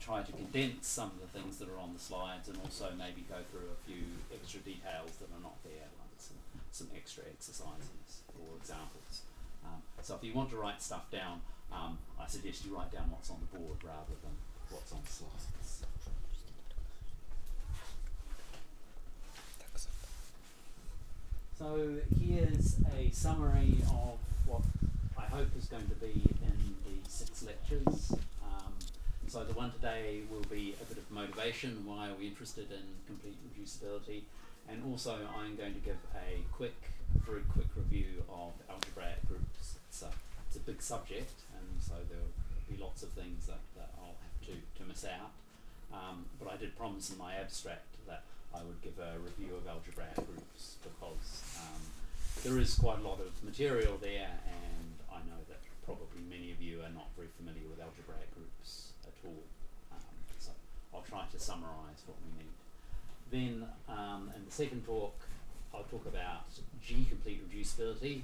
try to condense some of the things that are on the slides and also maybe go through a few extra details that are not there, like some extra exercises or examples. So if you want to write stuff down, I suggest you write down what's on the board rather than what's on the slides. So here's a summary of what I hope is going to be in the 6 lectures. So the one today will be a bit of motivation, why are we interested in complete reducibility, and also I'm going to give a very quick review of algebraic groups. It's a big subject, and so there'll be lots of things that I'll have to miss out. But I did promise in my abstract that I would give a review of algebraic groups because there is quite a lot of material there, and I know that probably many of you are not very familiar with algebraic groups at all. So I'll try to summarize what we need. Then in the second talk, I'll talk about G-complete reducibility.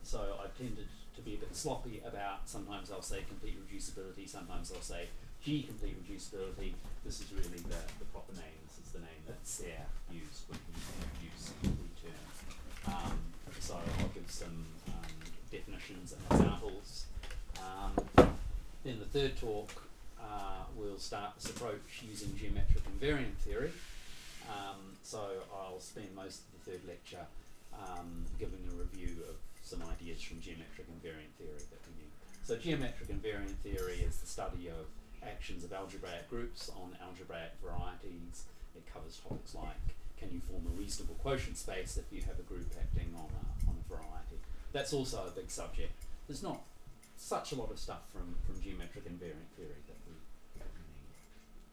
So I've tended to be a bit sloppy about, sometimes I'll say complete reducibility, sometimes I'll say G-complete reducibility. This is really the proper name. This is the name that Serre used when he introduced the term. So I'll give some definitions and examples. Then the third talk, we'll start this approach using geometric invariant theory. So I'll spend most of the third lecture giving a review of some ideas from geometric invariant theory that we need. So geometric invariant theory is the study of actions of algebraic groups on algebraic varieties. It covers topics like, can you form a reasonable quotient space if you have a group acting on a variety? That's also a big subject. There's not such a lot of stuff from geometric invariant theory that we need.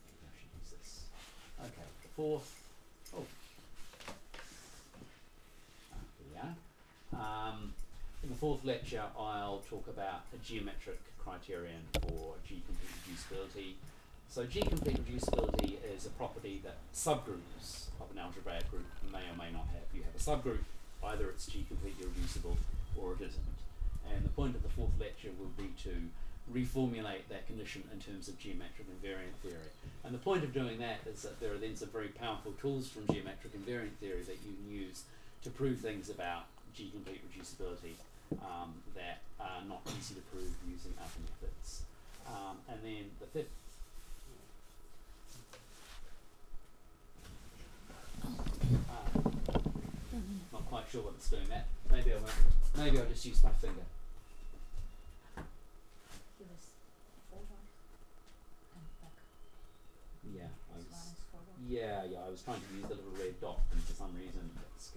Maybe I should use this. Okay, the fourth. Here we are. In the fourth lecture, I'll talk about a geometric criterion for G-complete reducibility. So G-complete reducibility is a property that subgroups of an algebraic group may or may not have. You have a subgroup, either it's G-completely reducible or it isn't. And the point of the fourth lecture will be to reformulate that condition in terms of geometric invariant theory. And the point of doing that is that there are then some very powerful tools from geometric invariant theory that you can use to prove things about G-complete reducibility that are not easy to prove using other methods. And then the fifth. Not quite sure what it's doing that. Maybe I'll just use my finger. Give us forward and back. Yeah, I was trying to use the little red dot, and for some reason it's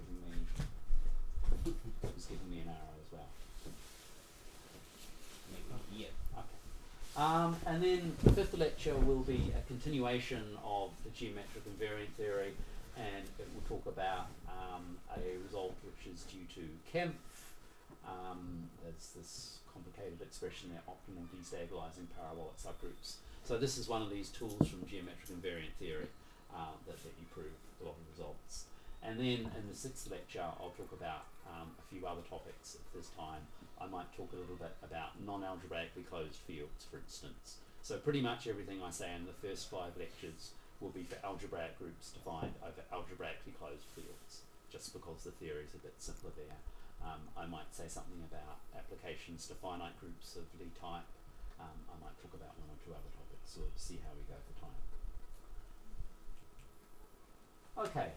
giving me an arrow as well. Yeah. Okay. And then the fifth lecture will be a continuation of the geometric invariant theory, and it will talk about a result which is due to Kempf. There's this complicated expression there, optimal destabilizing parabolic subgroups. So this is one of these tools from geometric invariant theory that you prove a lot of results. And then in the sixth lecture, I'll talk about a few other topics at this time. I might talk a little bit about non-algebraically closed fields, for instance. So pretty much everything I say in the first 5 lectures will be for algebraic groups defined over algebraically closed fields, just because the theory is a bit simpler there. I might say something about applications to finite groups of Lie type. I might talk about 1 or 2 other topics, so we'll see how we go for time. Okay.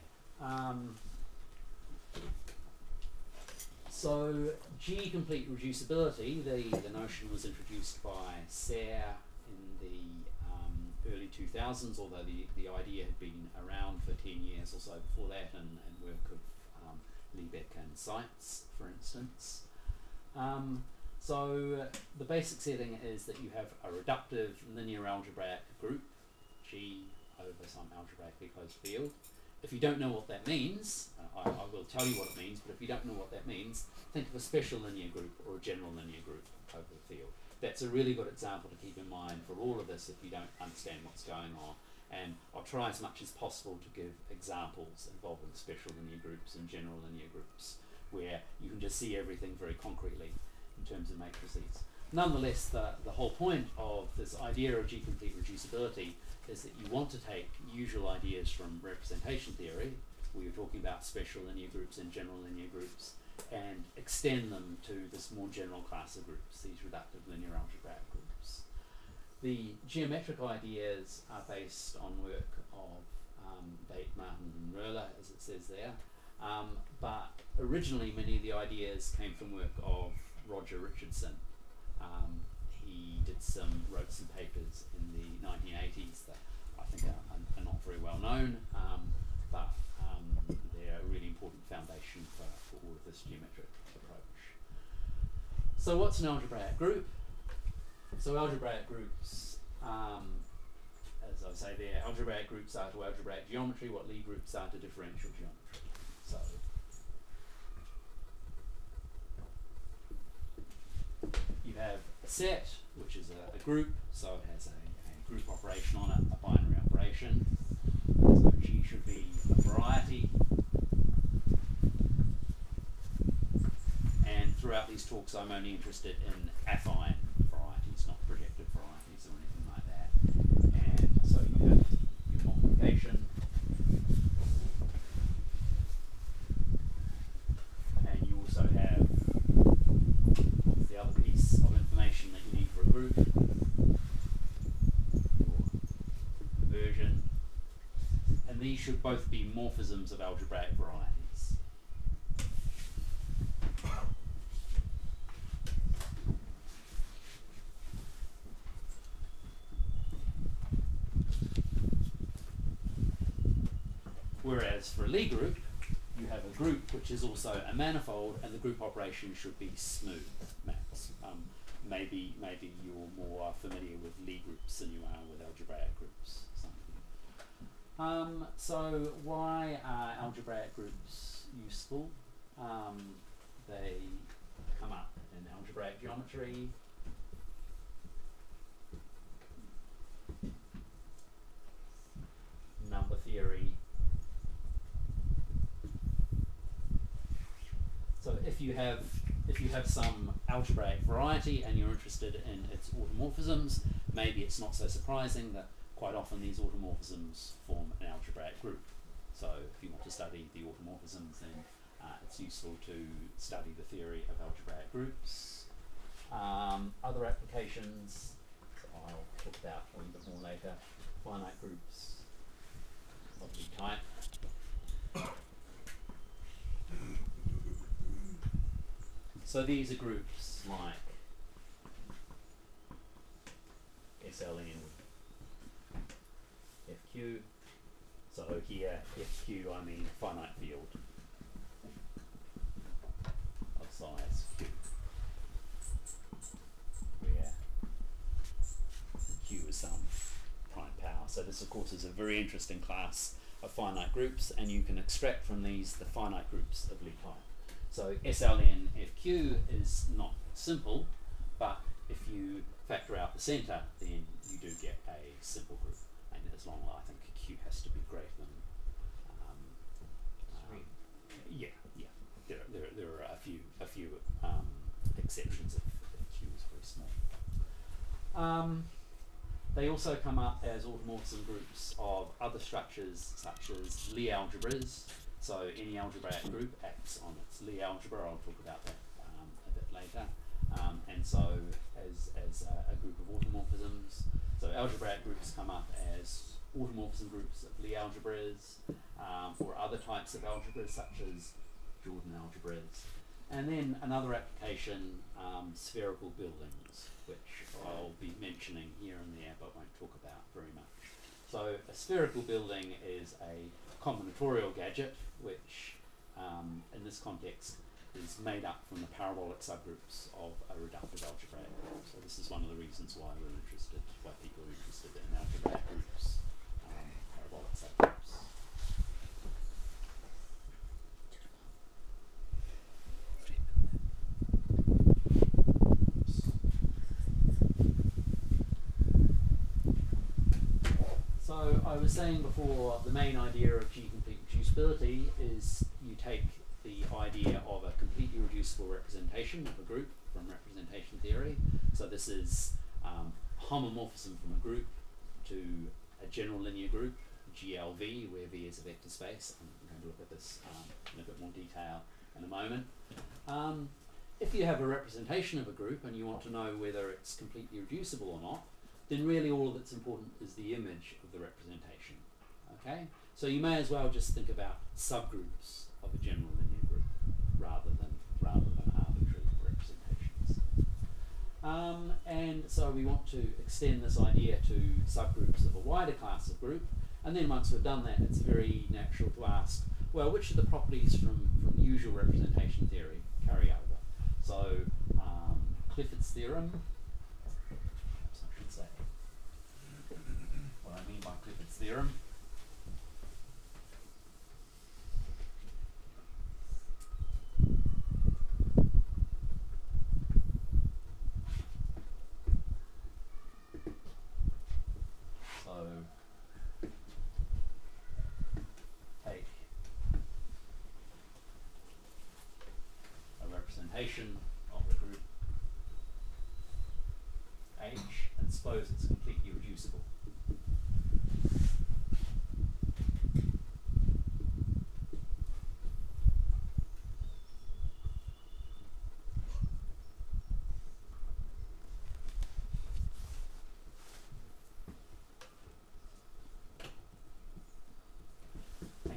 So G-complete reducibility, the notion was introduced by Serre in the early 2000s, although the idea had been around for 10 years or so before that, and work of Liebeck and Seitz, for instance. So the basic setting is that you have a reductive linear algebraic group, G over some algebraically closed field. If you don't know what that means, I will tell you what it means, but if you don't know what that means, think of a special linear group or a general linear group over the field. That's a really good example to keep in mind for all of this if you don't understand what's going on. And I'll try as much as possible to give examples involving special linear groups and general linear groups, where you can just see everything very concretely in terms of matrices. nonetheless, the whole point of this idea of G-complete reducibility is that you want to take usual ideas from representation theory, where you're talking about special linear groups and general linear groups, and extend them to this more general class of groups, these reductive linear algebraic groups. The geometric ideas are based on work of Bate, Martin and Röhler, as it says there, but originally many of the ideas came from work of Roger Richardson. He wrote some papers in the 1980s that I think are not very well known, but they're a really important foundation for all of this geometric approach. So what's an algebraic group? So algebraic groups, as I say there, algebraic groups are to algebraic geometry what Lie groups are to differential geometry. So you have a set, which is a group, so it has a group operation on it, a binary operation. So G should be a variety. And throughout these talks, I'm only interested in affine varieties, not projective varieties or anything like that. And so you have your multiplication. And you also have the other piece of information that you need for a group, your conversion. And these should both be morphisms of algebraic varieties. Whereas for a Lie group, you have a group which is also a manifold, and the group operation should be smooth maps. Maybe you're more familiar with Lie groups than you are with algebraic groups. So why are algebraic groups useful? They come up in algebraic geometry. Number theory. So if you have some algebraic variety and you're interested in its automorphisms, maybe it's not so surprising that quite often these automorphisms form an algebraic group. So if you want to study the automorphisms, then it's useful to study the theory of algebraic groups. Other applications I'll talk about a little bit more later. Finite groups of the type. So these are groups like SLN, FQ. So here, FQ, I mean finite field of size Q, where Q is some prime power. So this, of course, is a very interesting class of finite groups, and you can extract from these the finite groups of Lie type. So SLN FQ is not simple, but if you factor out the centre, then you do get a simple group. And as long as I think Q has to be greater than there are a few exceptions if Q is very small. They also come up as automorphism groups of other structures such as Lie algebras. So any algebraic group acts on its Lie algebra. I'll talk about that a bit later. And so as a group of automorphisms, so algebraic groups come up as automorphism groups of Lie algebras, or other types of algebras such as Jordan algebras. And then another application, spherical buildings, which I'll be mentioning here and there but won't talk about very much. So a spherical building is a combinatorial gadget which in this context is made up from the parabolic subgroups of a reductive algebraic group. So this is one of the reasons why people are interested in algebraic groups, parabolic subgroups. So I was saying before, the main idea of G-complete reducibility is you take the idea of a completely reducible representation of a group from representation theory. So this is homomorphism from a group to a general linear group, GLV, where V is a vector space. I'm going to look at this in a bit more detail in a moment. If you have a representation of a group and you want to know whether it's completely reducible or not, then really all that's important is the image of the representation. Okay? So you may as well just think about subgroups of a general linear group rather than arbitrary representations. And so we want to extend this idea to subgroups of a wider class of group, and then once we've done that, it's very natural to ask, well, which of the properties from usual representation theory carry over? So Clifford's theorem, perhaps I should say what I mean by Clifford's theorem. Take a representation of the group H and suppose it's completely reducible.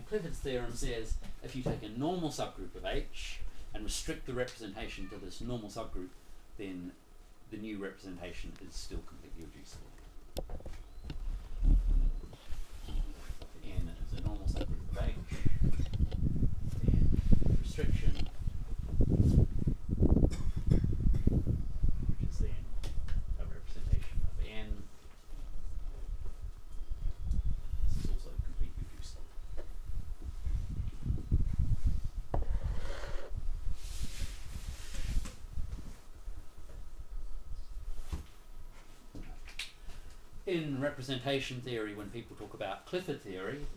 Clifford's theorem says if you take a normal subgroup of H and restrict the representation to this normal subgroup, then the new representation is still completely reducible. N is a normal subgroup of H, then restriction, which is then a representation of N. This is also completely reducible. In representation theory, when people talk about Clifford theory,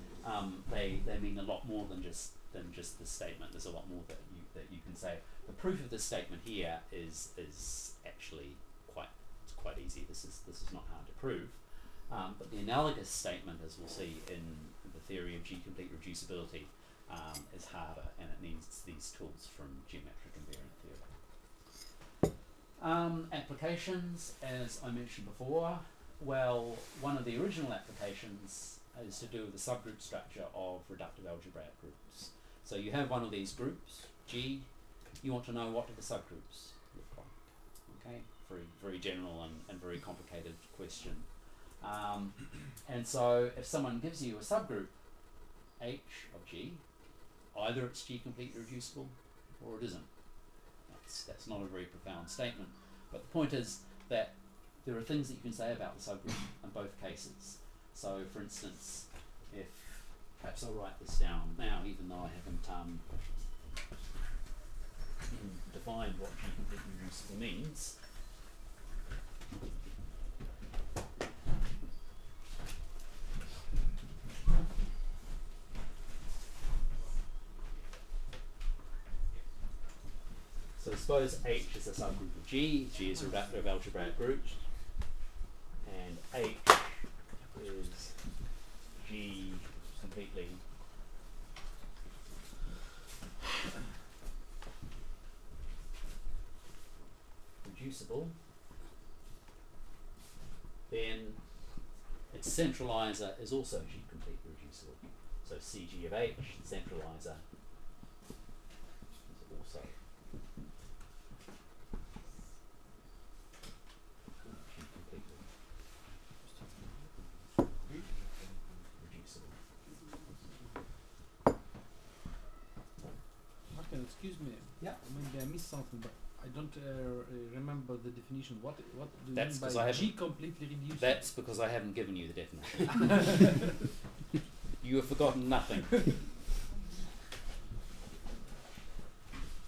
they mean a lot more than just this statement. There's a lot more that you can say. The proof of this statement here is actually quite easy. This is not hard to prove. But the analogous statement, as we'll see in the theory of G-complete reducibility, is harder, and it needs these tools from geometric invariant theory. Applications, as I mentioned before. Well, one of the original applications is to do with the subgroup structure of reductive algebraic groups. So you have one of these groups, G, you want to know what do the subgroups look like. Okay, very general and very complicated question. And so if someone gives you a subgroup H of G, either it's G completely reducible or it isn't. That's not a very profound statement, but the point is that there are things that you can say about the subgroup in both cases. So, for instance, if perhaps I'll write this down now, even though I haven't defined what G completely reducible means. So suppose H is a subgroup of G. G is a reductive algebraic group. And H is G completely reducible, then its centralizer is also G completely reducible. So CG of H, centralizer, is also Excuse me. Yeah. Maybe I missed something, but I don't remember the definition. What do you That's mean 'cause by I G haven't- completely reduced? That's because I haven't given you the definition. You have forgotten nothing.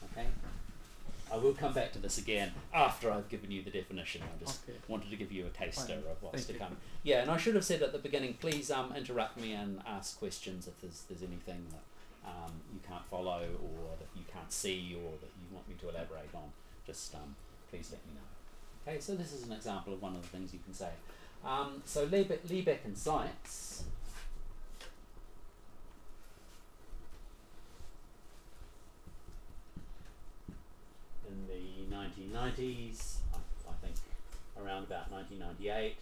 Okay? I will come back to this again after I've given you the definition. I just wanted to give you a taster of what's to come. Yeah, and I should have said at the beginning, please interrupt me and ask questions if there's anything that you can't follow or that you can't see or that you want me to elaborate on. Just please let me know. Okay, so this is an example of one of the things you can say. So Liebeck and Seitz in the 1990s, I think around about 1998,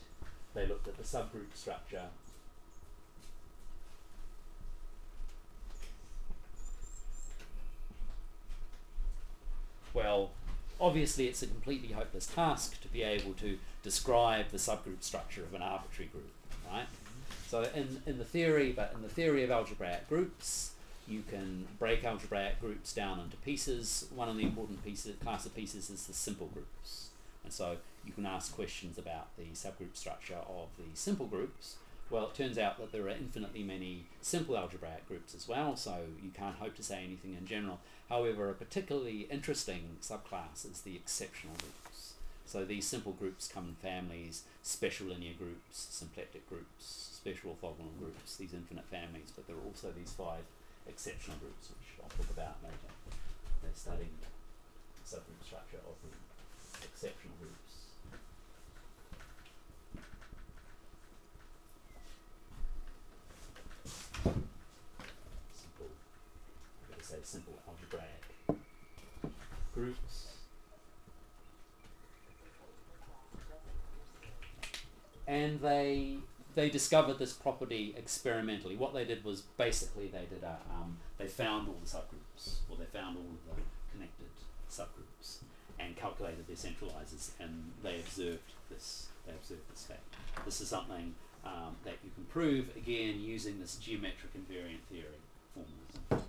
they looked at the subgroup structure well, obviously it's a completely hopeless task to be able to describe the subgroup structure of an arbitrary group, right? So in the theory of algebraic groups, you can break algebraic groups down into pieces. One of the important class of pieces is the simple groups. And so you can ask questions about the subgroup structure of the simple groups. Well, it turns out that there are infinitely many simple algebraic groups as well, so you can't hope to say anything in general. However, a particularly interesting subclass is the exceptional groups. So these simple groups come in families: special linear groups, symplectic groups, special orthogonal groups, these infinite families, but there are also these 5 exceptional groups, which I'll talk about later. They're studying the subgroup structure of the exceptional groups. Simple algebraic groups, and they discovered this property experimentally. What they did was basically they found all the subgroups, or they found all of the connected subgroups, and calculated their centralizers, and they observed this fact. This is something that you can prove again using this geometric invariant theory formalism.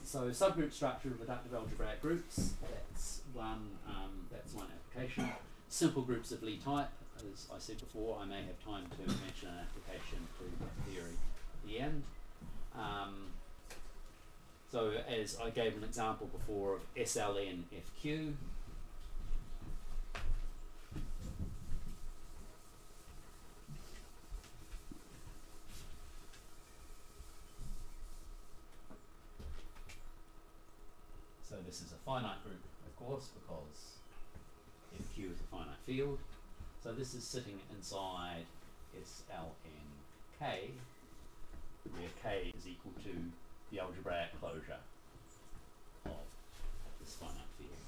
So subgroup structure of reductive algebraic groups, that's one application. Simple groups of Lie type, as I said before, I may have time to mention an application to that theory at the end. So as I gave an example before of SLNFQ, so this is a finite group, of course, because FQ is a finite field. So this is sitting inside SLNK, where K is equal to the algebraic closure of this finite field.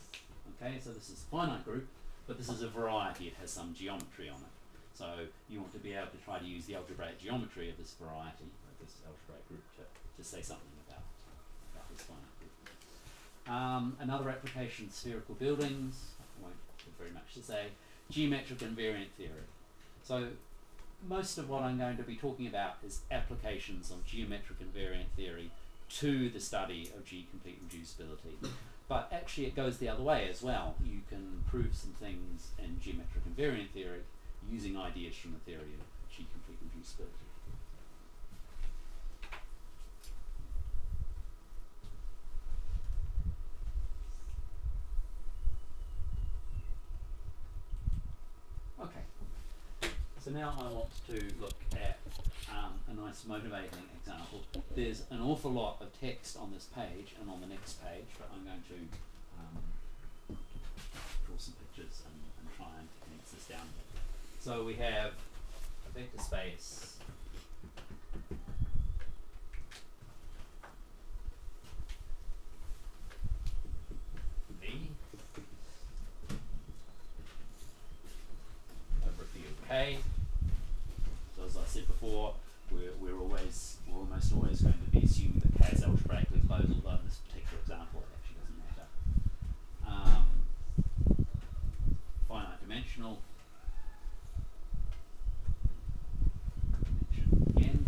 Okay, so this is a finite group, but this is a variety. It has some geometry on it. So you want to be able to try to use the algebraic geometry of this variety, of this algebraic group, to say something about this finite group. Another application, spherical buildings. I won't have very much to say. Geometric invariant theory. So most of what I'm going to be talking about is applications of geometric invariant theory to the study of G-complete reducibility. But actually it goes the other way as well. You can prove some things in geometric invariant theory using ideas from the theory of G-complete reducibility. So now I want to look at a nice motivating example. There's an awful lot of text on this page and on the next page, but I'm going to draw some pictures and try and condense this down. So we have a vector space V over a field K. So as I said before, we're almost always going to be assuming that K is algebraically closed, although in this particular example it actually doesn't matter. Finite dimensional. Again.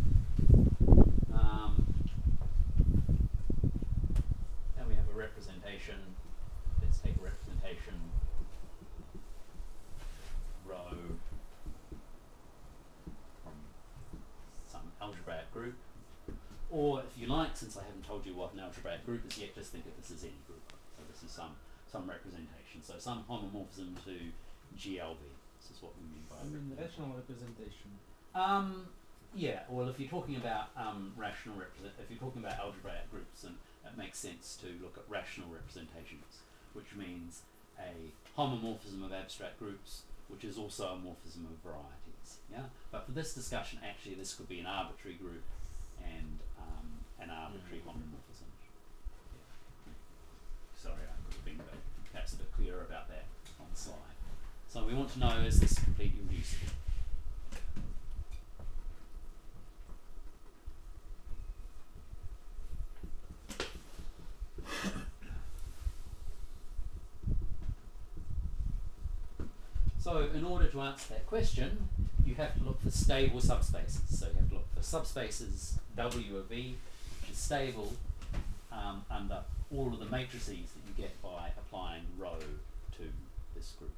And we have a representation. Let's take a representation rho from some algebraic group. Or if you like, since I haven't told you what an algebraic group is yet, just think of this as any group. So this is some representation. So some homomorphism to GLV. This is what we mean by rational representation. Yeah, well, if you're talking about if you're talking about algebraic groups, then it makes sense to look at rational representations, which means a homomorphism of abstract groups, which is also a morphism of varieties. Yeah, but for this discussion, actually, this could be an arbitrary group and an arbitrary homomorphism. Yeah. Sorry, I could have been perhaps a bit clearer about that on the slide. So we want to know, is this completely reducible? So in order to answer that question, you have to look for stable subspaces. So you have to look for subspaces W of V, which is stable under all of the matrices that you get by applying rho to this group.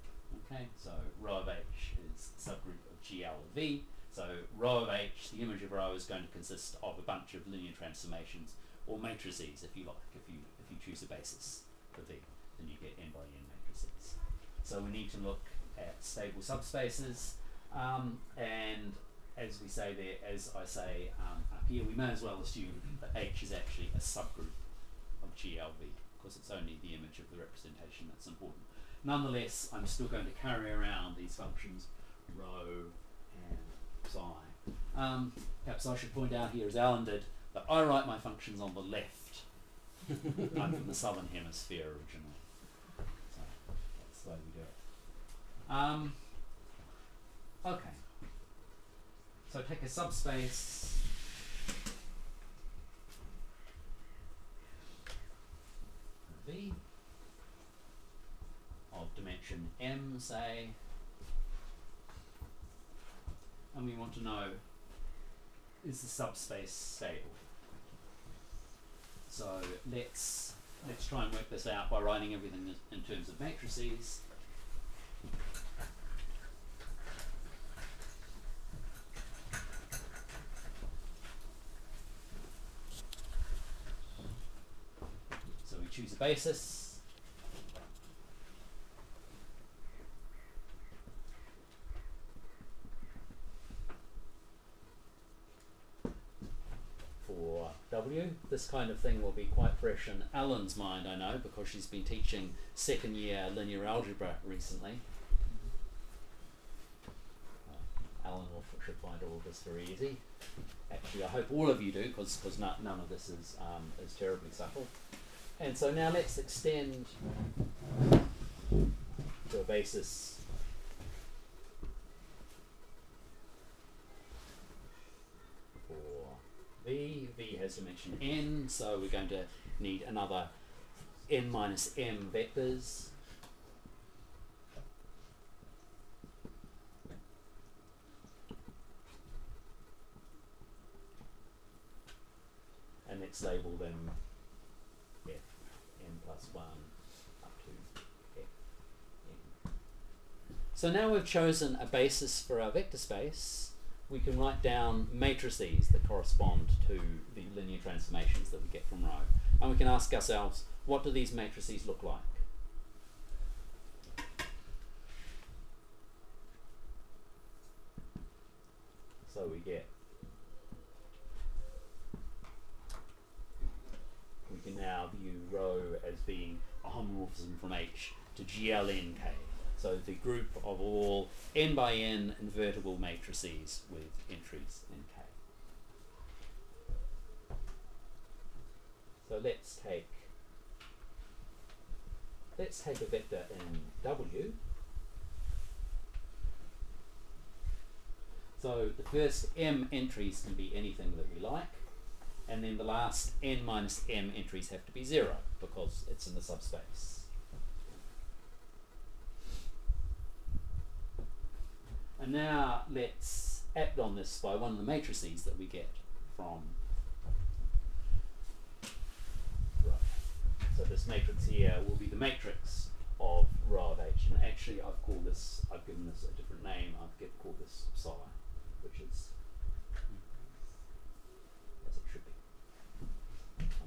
Okay, so rho of H is a subgroup of GL of V. So rho of H, the image of rho, is going to consist of a bunch of linear transformations or matrices, if you like. If you choose a basis for V, then you get n by n matrices. So we need to look at stable subspaces, and as we say there, as I say up here, we may as well assume that H is actually a subgroup of GLV, because it's only the image of the representation that's important. Nonetheless, I'm still going to carry around these functions rho and psi. Perhaps I should point out here, as Alan did, that I write my functions on the left. I'm from the southern hemisphere originally, so that's the way we do it. Okay, so take a subspace V of dimension M, say, and we want to know, is the subspace stable? So let's try and work this out by writing everything in terms of matrices. So we choose a basis. For W, this kind of thing will be quite fresh in Ellen's mind, I know, because she's been teaching second year linear algebra recently. Ellen should find all of this very easy. Actually, I hope all of you do, because none of this is terribly subtle. And so now let's extend to a basis for V. V has dimension n, so we're going to need another n minus m vectors. And let's label them f n plus 1 up to f n. So now we've chosen a basis for our vector space, we can write down matrices that correspond to the linear transformations that we get from rho. And we can ask ourselves, what do these matrices look like? So we can now view rho as being a homomorphism from H to GLNK. So the group of all n by n invertible matrices with entries in K. So let's take a vector in W. So the first m entries can be anything that we like, and then the last n minus m entries have to be 0 because it's in the subspace. And now let's act on this by one of the matrices that we get from rho. So this matrix here will be the matrix of rho of H. And actually I've given this a different name. I've called this psi, which is as it should be.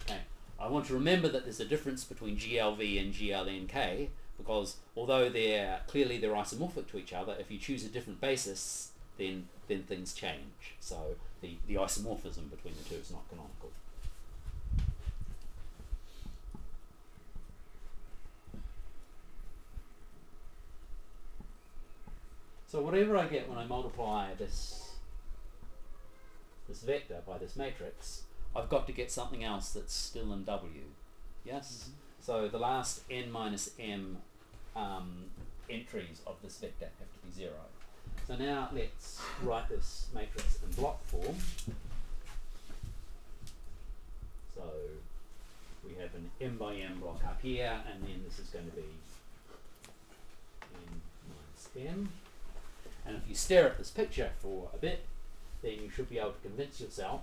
Okay. I want to remember that there's a difference between GLV and GLNK, because although they're isomorphic to each other, if you choose a different basis, then things change. So the isomorphism between the two is not canonical. So whatever I get when I multiply this vector by this matrix, I've got to get something else that's still in W. Yes? So the last n minus m entries of this vector have to be 0. So now let's write this matrix in block form. So we have an m by m block up here, and then this is going to be n minus m. And if you stare at this picture for a bit, then you should be able to convince yourself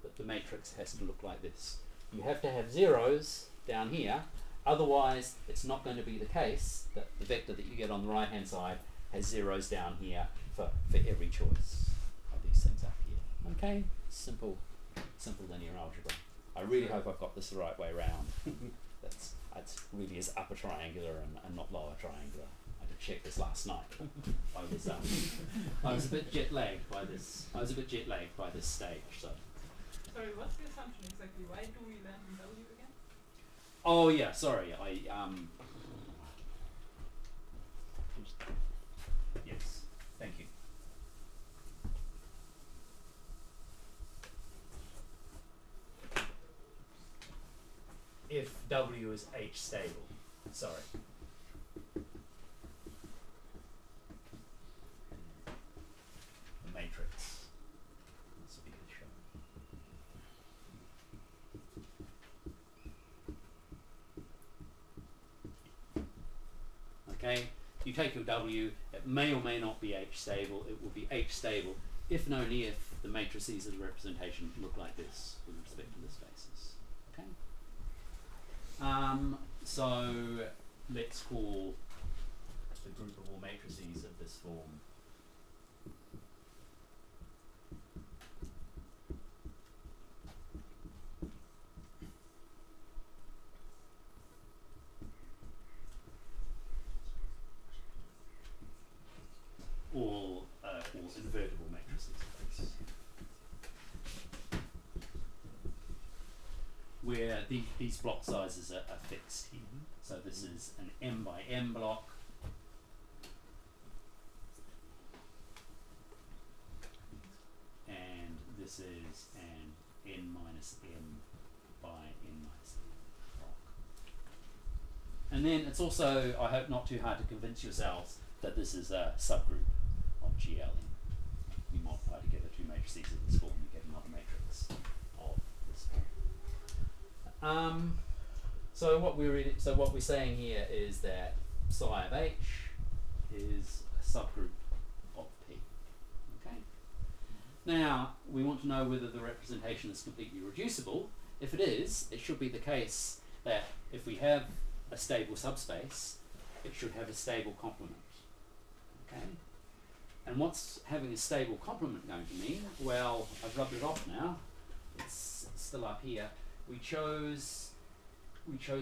that the matrix has to look like this. You have to have zeros down here, otherwise it's not going to be the case that the vector that you get on the right hand side has zeros down here for every choice of these things up here. Okay? Simple linear algebra. I really hope I've got this the right way around. It's really is upper triangular and not lower triangular. I did check this last night. I was a bit jet lagged by this. Stage. So. Sorry, what's the assumption exactly? Why do we land in W again? Oh yeah, sorry. Yes, thank you. If W is H stable, sorry. The matrix. This will be good show. Okay, you take your W, it may or may not be H stable, it will be H stable if and only if the matrices of the representation look like this with respect to this basis. Okay? So let's call the group of all matrices of this form all invertible matrices, where these block sizes are fixed here. So this is an m by m block. And this is an n minus m by n minus m block. And then it's also, I hope, not too hard to convince yourselves that this is a subgroup of GLN. You multiply together two matrices of this form, you get another matrix of this form. So what we're saying here is that psi of H is a subgroup of P. Okay. Now we want to know whether the representation is completely reducible. If it is, it should be the case that if we have a stable subspace, it should have a stable complement. Okay. And what's having a stable complement going to mean? Well, I've rubbed it off now. It's still up here. We chose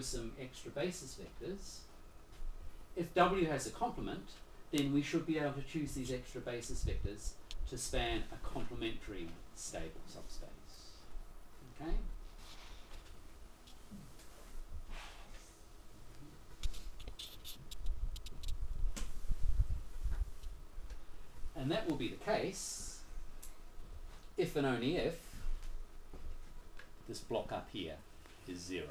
some extra basis vectors. If W has a complement, then we should be able to choose these extra basis vectors to span a complementary stable subspace. Okay? And that will be the case if and only if this block up here is 0.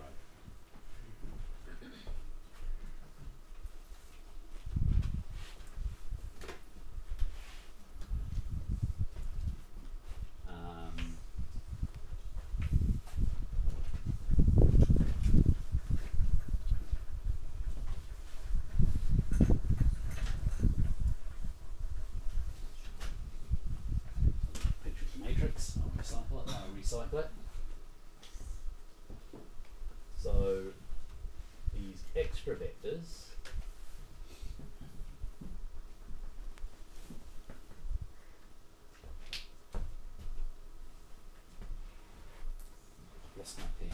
Recycle it. So these extra vectors lost my pen.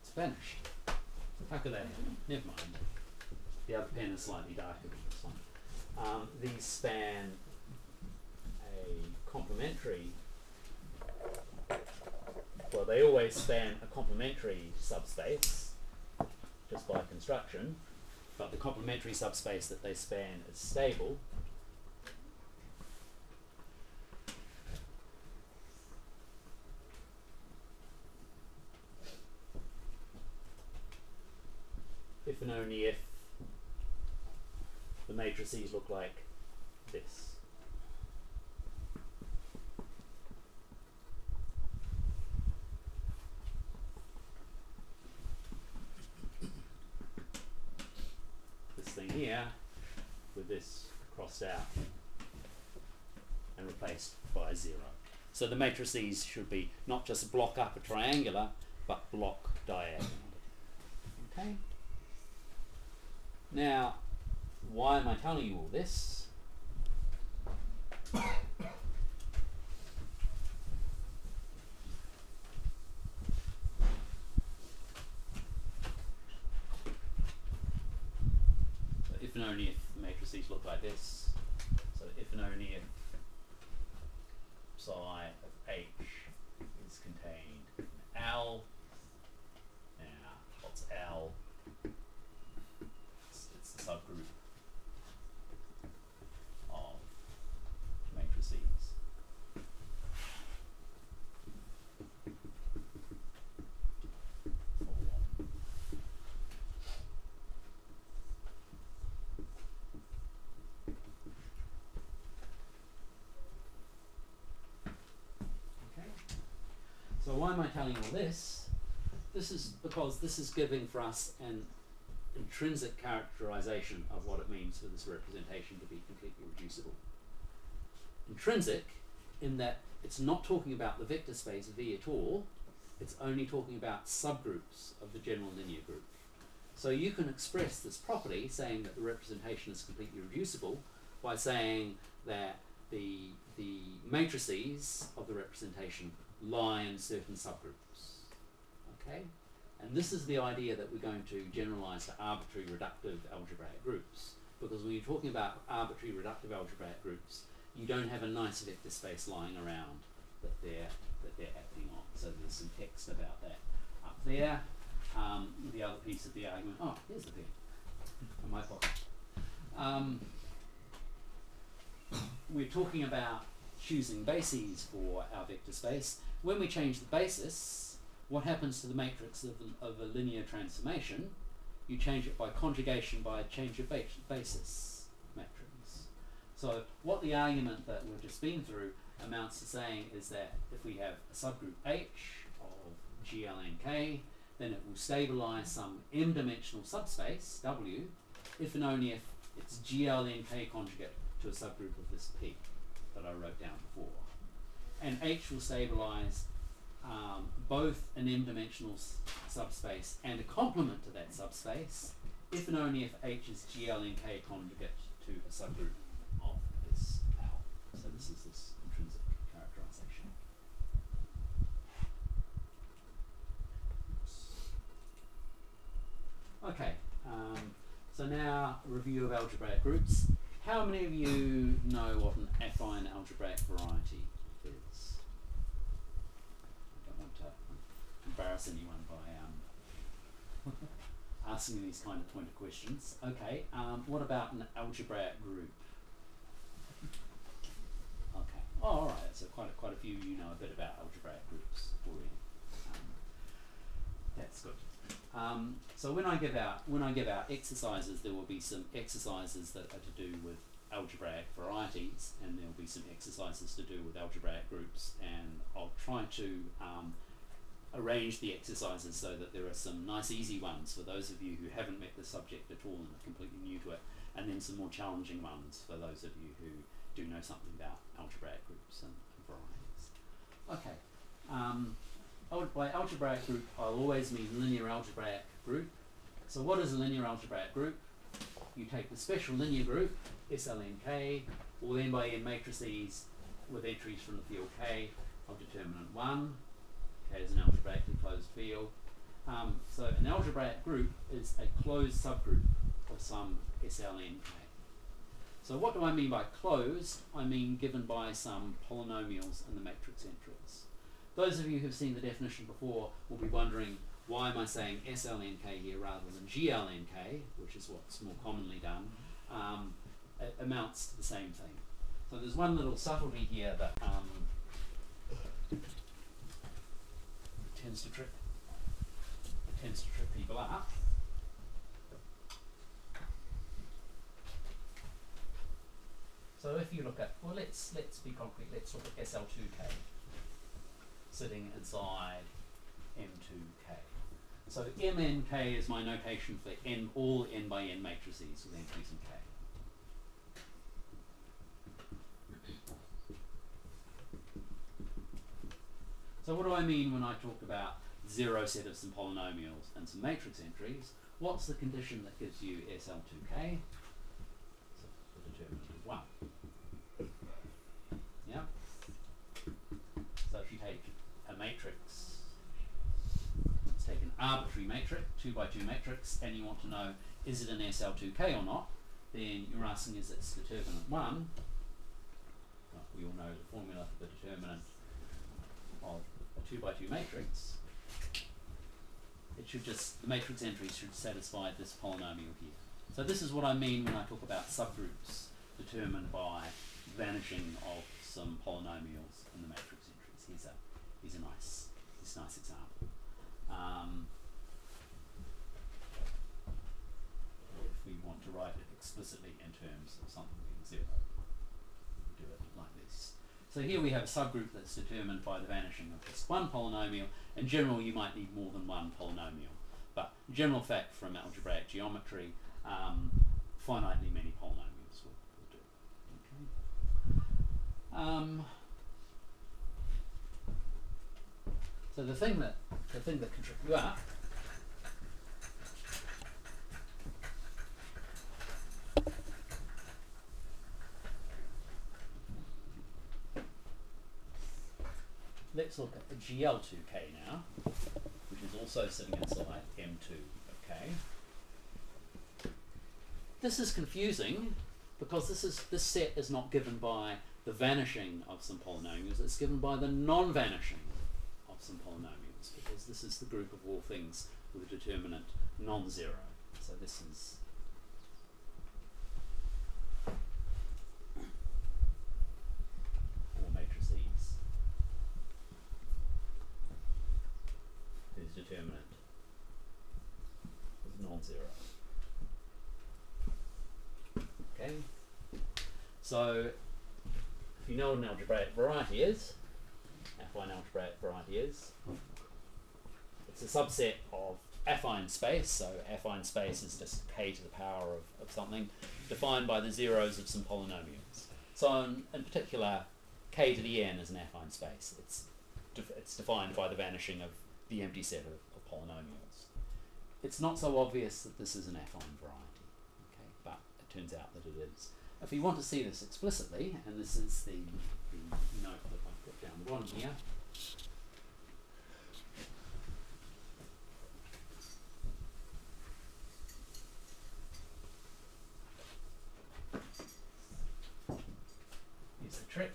It's vanished. How could that happen? Never mind. The other pen is slightly darker than this one. These span a complementary quadrilateral they always span a complementary subspace just by construction, but the complementary subspace that they span is stable. If and only if the matrices look like this. This thing here with this crossed out and replaced by 0. So the matrices should be not just block upper triangular, but block diagonal. Okay? Now, why am I telling you all this? So if and only if the matrices look like this. So if and only if psi of H is contained in L. Now, what's L? It's the subgroup of matrices. Okay. So why am I telling you all this? This is because this is giving for us an intrinsic characterization of what it means for this representation to be completely reducible. Intrinsic in that it's not talking about the vector space V at all, it's only talking about subgroups of the general linear group. So you can express this property saying that the representation is completely reducible by saying that the matrices of the representation lie in certain subgroups. Okay? And this is the idea that we're going to generalize to arbitrary reductive algebraic groups. Because when you're talking about arbitrary reductive algebraic groups, you don't have a nice vector space lying around that they're acting on. So there's some text about that up there. The other piece of the argument, oh, here's the thing, in my pocket. We're talking about choosing bases for our vector space. When we change the basis, what happens to the matrix of a linear transformation? You change it by conjugation by a change of basis matrix. So what the argument that we've just been through amounts to saying is that if we have a subgroup H of GLNK, then it will stabilize some m-dimensional subspace, W, if and only if it's GLNK conjugate to a subgroup of this P that I wrote down before. And H will stabilize both an m-dimensional subspace and a complement to that subspace, if and only if H is GLNK conjugate to a subgroup of this L. So this is this intrinsic characterization. Okay, so now a review of algebraic groups. How many of you know what an affine algebraic variety is? I don't want to embarrass anyone by asking these kind of pointed questions. Okay, what about an algebraic group? Okay, oh, all right. So quite a few of you know a bit about algebraic groups already. That's good. So when I give out exercises, there will be some exercises that are to do with algebraic varieties, and there will be some exercises to do with algebraic groups, and I'll try to arrange the exercises so that there are some nice easy ones for those of you who haven't met the subject at all and are completely new to it, and then some more challenging ones for those of you who do know something about algebraic groups and varieties. Okay. By algebraic group, I'll always mean linear algebraic group. So what is a linear algebraic group? You take the special linear group, SLNK, or then by n matrices with entries from the field K of determinant 1. K is an algebraically closed field. So an algebraic group is a closed subgroup of some SLNK. So what do I mean by closed? I mean given by some polynomials in the matrix entries. those of you who've seen the definition before will be wondering, why am I saying SLNK here rather than GLNK, which is what's more commonly done. It amounts to the same thing. So there's one little subtlety here that tends to trip people up. So if you look at, well, let's be concrete. Let's look at SL2K sitting inside M2K. So MNK is my notation for n, all n by n matrices with entries in K. So what do I mean when I talk about zero set of some polynomials and some matrix entries? What's the condition that gives you SL2K? So the determinant of 1. Yeah. So if you take a matrix, let's take an arbitrary matrix, 2 by 2 matrix, and you want to know, is it an SL2K or not? Then you're asking, is its determinant 1? Well, we all know the formula for the determinant of a 2 by 2 matrix. It should just, the matrix entries should satisfy this polynomial here. So this is what I mean when I talk about subgroups determined by vanishing of some polynomials in the matrix entries. Here's a nice example. If we want to write it explicitly in terms of something being 0, we do it like this. So here we have a subgroup that's determined by the vanishing of just one polynomial. In general, you might need more than one polynomial, but general fact from algebraic geometry, finitely many polynomials will do. Okay. So the thing that can trip you up let's look at the GL2K now, which is also sitting inside M2 of K. This is confusing because this set is not given by the vanishing of some polynomials, it's given by the non-vanishing of some polynomials, because this is the group of all things with a determinant non-zero. So this is all matrices whose determinant is non-zero. Okay, so if you know what an algebraic variety is, affine algebraic variety is, it's a subset of affine space. So affine space is just k to the power of something defined by the zeros of some polynomials. So in particular, k to the n is an affine space. It's defined by the vanishing of the empty set of polynomials. It's not so obvious that this is an affine variety, okay, but it turns out that it is. If you want to see this explicitly, and this is the note that I've put down the bottom here, here's the trick.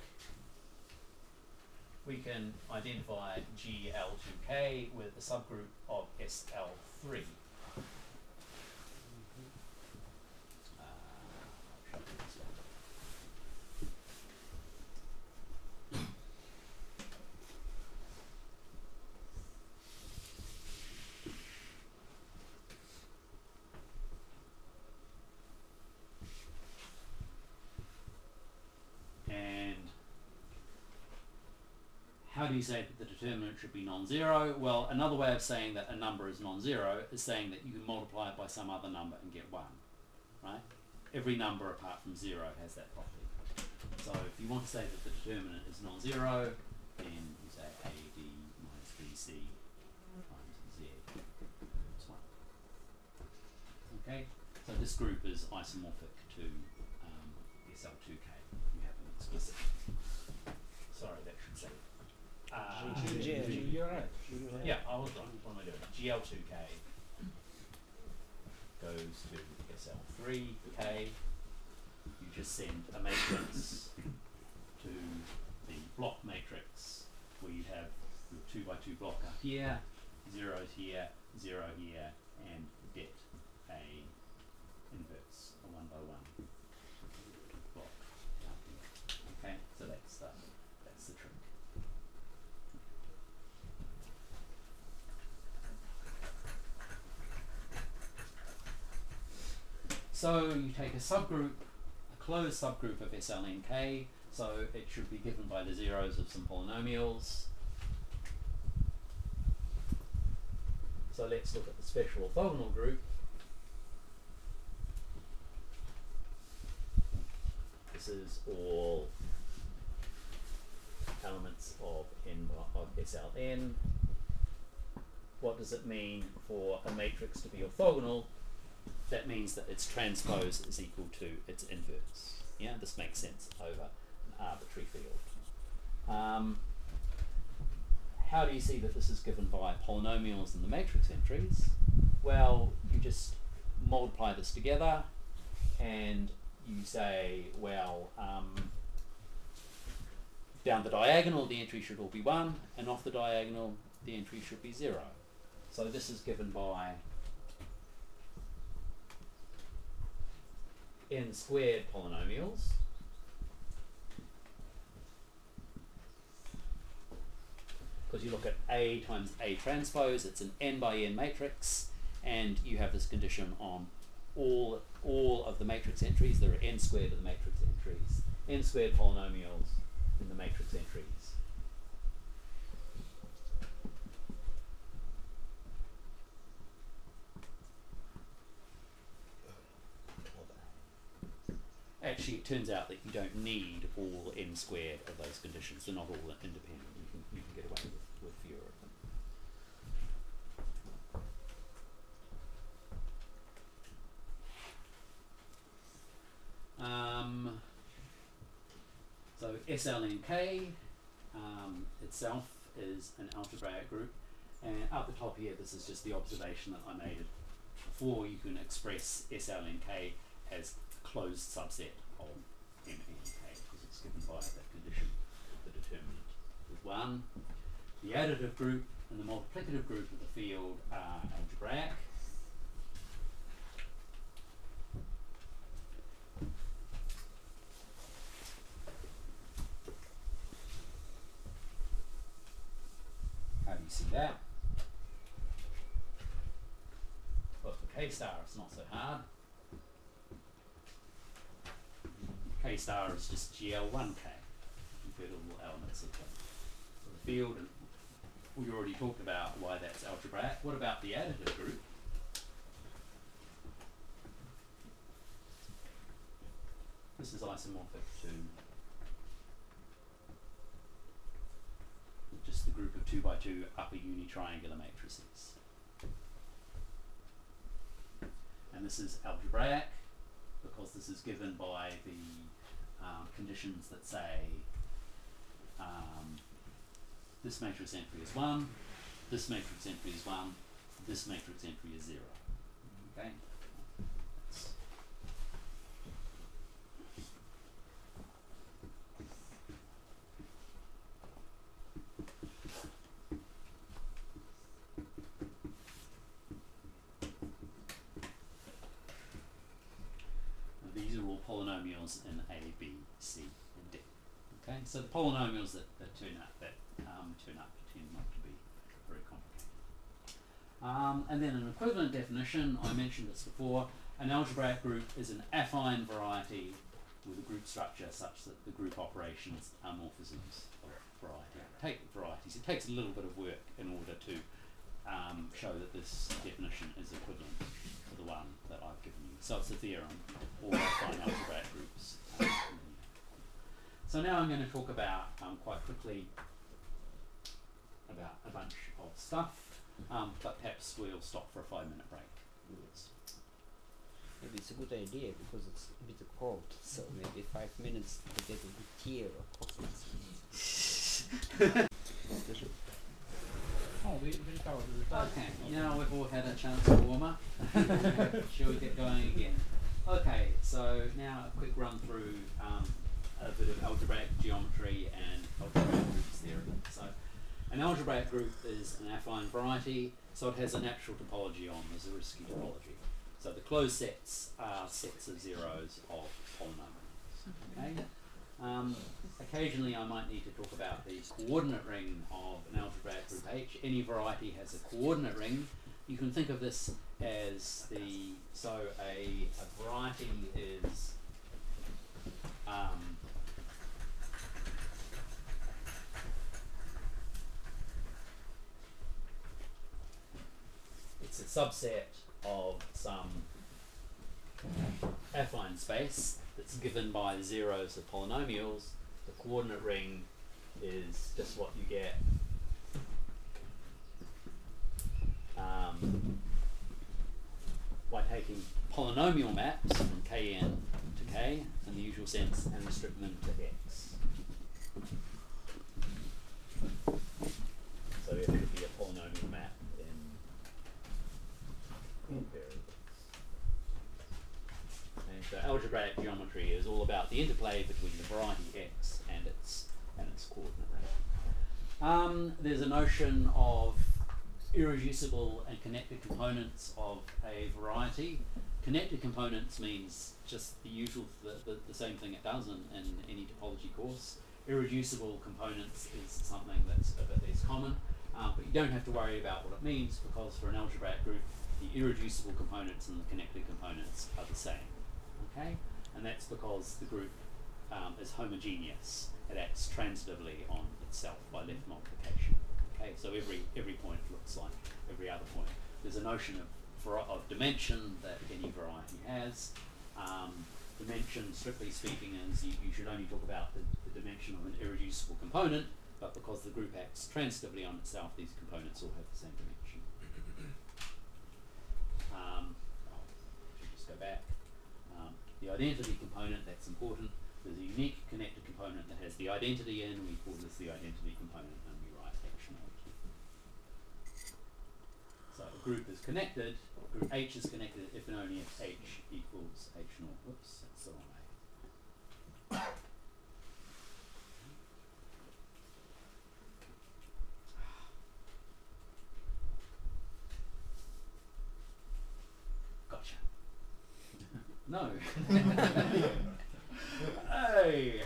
We can identify GL2K with a subgroup of SL3. How do you say that the determinant should be non-zero? Well, another way of saying that a number is non-zero is saying that you can multiply it by some other number and get 1, right? Every number apart from 0 has that property. So if you want to say that the determinant is non-zero, then you say AD minus BC times Z equals 1. Okay, so this group is isomorphic to SL2K. You have an explicit. Sorry, that should say. You're right. Yeah, I was right. What am I doing? GL2K goes to SL3K. You just send a matrix to the block matrix where you have your 2 by 2 block up here, zeros here, 0 here, and det a inverse, a 1 by 1 block up here. Okay, so that's the trick. So you take a subgroup, a closed subgroup of SLNK, so it should be given by the zeros of some polynomials. So let's look at the special orthogonal group. This is all elements of SLN. What does it mean for a matrix to be orthogonal? That means that its transpose is equal to its inverse. Yeah, this makes sense over an arbitrary field. How do you see that this is given by polynomials in the matrix entries? Well, you just multiply this together and you say, well, down the diagonal the entry should all be 1, and off the diagonal the entry should be 0. So this is given by n squared polynomials. Because you look at A times A transpose, it's an n by n matrix, and you have this condition on all of the matrix entries. There are n squared of the matrix entries, n squared polynomials in the matrix entries. Actually, it turns out that you don't need all n squared of those conditions. They're not all independent. You can get away with fewer of them. So SLNK itself is an algebraic group, and up the top here, this is just the observation that I made it before. You can express SLNK as closed subset of MNK because it's given by that condition, the determinant with 1. The additive group and the multiplicative group of the field are algebraic. How do you see that? Well, for K star it's not so hard. K star is just GL1K, invertible elements of the field, and we already talked about why that's algebraic. What about the additive group? This is isomorphic to just the group of 2 by 2 upper unitriangular matrices. And this is algebraic because this is given by the conditions that say this matrix entry is 1, this matrix entry is 1, this matrix entry is 0. Okay? These are all polynomials in A, B, C, and D. Okay, so the polynomials that turn up tend not to be very complicated. And then an equivalent definition, I mentioned this before. An algebraic group is an affine variety with a group structure such that the group operations are morphisms of variety. It takes a little bit of work in order to show that this definition is equivalent to the one that I've given you. So it's a theorem, all affine algebraic groups. So now I'm going to talk about, quite quickly, about a bunch of stuff, but perhaps we'll stop for a 5-minute break. Maybe it's a good idea because it's a bit cold, so maybe 5 minutes to get a good tea or coffee. Oh, we covered it. Okay, now we've all had a chance to warm up. Shall we get going again? Okay, so now a quick run through a bit of algebraic geometry and algebraic groups theory. So An algebraic group is an affine variety, so it has a natural topology on the Zariski topology. So the closed sets are sets of zeros of polynomials. Okay? Occasionally I might need to talk about the coordinate ring of an algebraic group H. Any variety has a coordinate ring. You can think of this as a variety is it's a subset of some affine space that's given by the zeros of polynomials. The coordinate ring is just what you get by taking polynomial maps from Kn to K in the usual sense and restricting them to X. So it could be a polynomial map in variables. And so algebraic geometry is all about the interplay between the variety X and its coordinate ring. There's a notion of irreducible and connected components of a variety. Connected components means just the usual, the same thing it does in any topology course. Irreducible components is something that's a bit less common, but you don't have to worry about what it means, because for an algebraic group, the irreducible components and the connected components are the same. Okay, and that's because the group is homogeneous. It acts transitively on itself by left multiplication. Okay, so every point looks like every other point. There's a notion of dimension that any variety has. Dimension, strictly speaking, is you should only talk about the dimension of an irreducible component, but because the group acts transitively on itself, these components all have the same dimension. I should just go back. The identity component, that's important. There's a unique connected component that has the identity in. We call this the identity component, and we write H naught. So a group is connected, group H is connected if and only if H equals H naught. Whoops, that's the wrong way. Gotcha. No. Hey.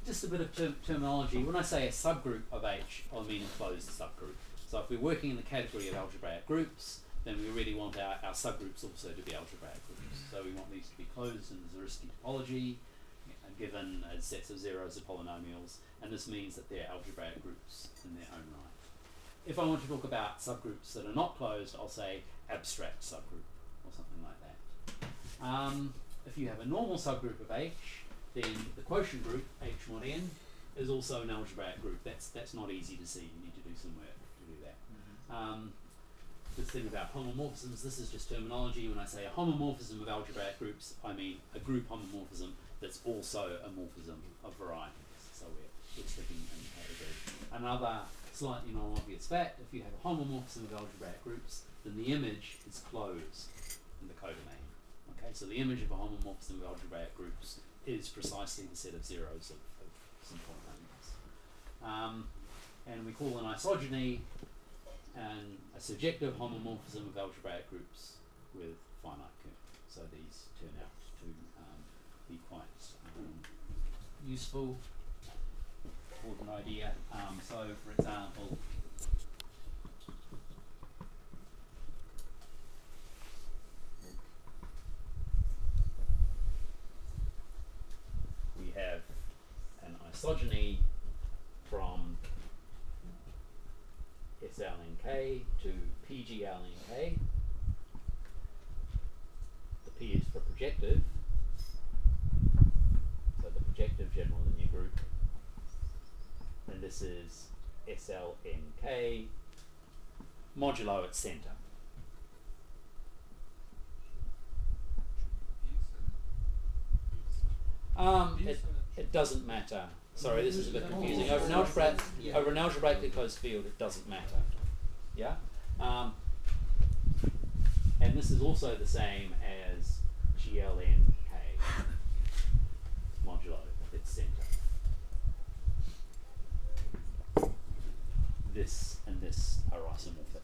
Just a bit of terminology. When I say a subgroup of H, I mean a closed subgroup. So if we're working in the category of algebraic groups, then we really want our subgroups also to be algebraic groups. So we want these to be closed in the Zariski topology, given as sets of zeros of polynomials, and this means that they're algebraic groups in their own right. If I want to talk about subgroups that are not closed, I'll say abstract subgroup or something like that. If you have a normal subgroup of H, then the quotient group, H mod n, is also an algebraic group. That's not easy to see. You need to do some work to do that. This thing about homomorphisms, this is just terminology. When I say a homomorphism of algebraic groups, I mean a group homomorphism that's also a morphism of varieties. So we're sticking in the category. Another slightly non-obvious fact, if you have a homomorphism of algebraic groups, then the image is closed in the codomain. Okay, so the image of a homomorphism of algebraic groups is precisely the set of zeros of some polynomials. And we call an isogeny and a surjective homomorphism of algebraic groups with finite kernel. So these turn out to be quite useful for an idea. So for example, we have an isogeny from SL in K to PGL in K. The P is for projective, so the projective general linear group, and this is SL in K modulo its centre. It doesn't matter. Sorry, this is a bit confusing. Over an algebraically closed field, it doesn't matter. Yeah? And this is also the same as GLNK modulo its centre. this and this are isomorphic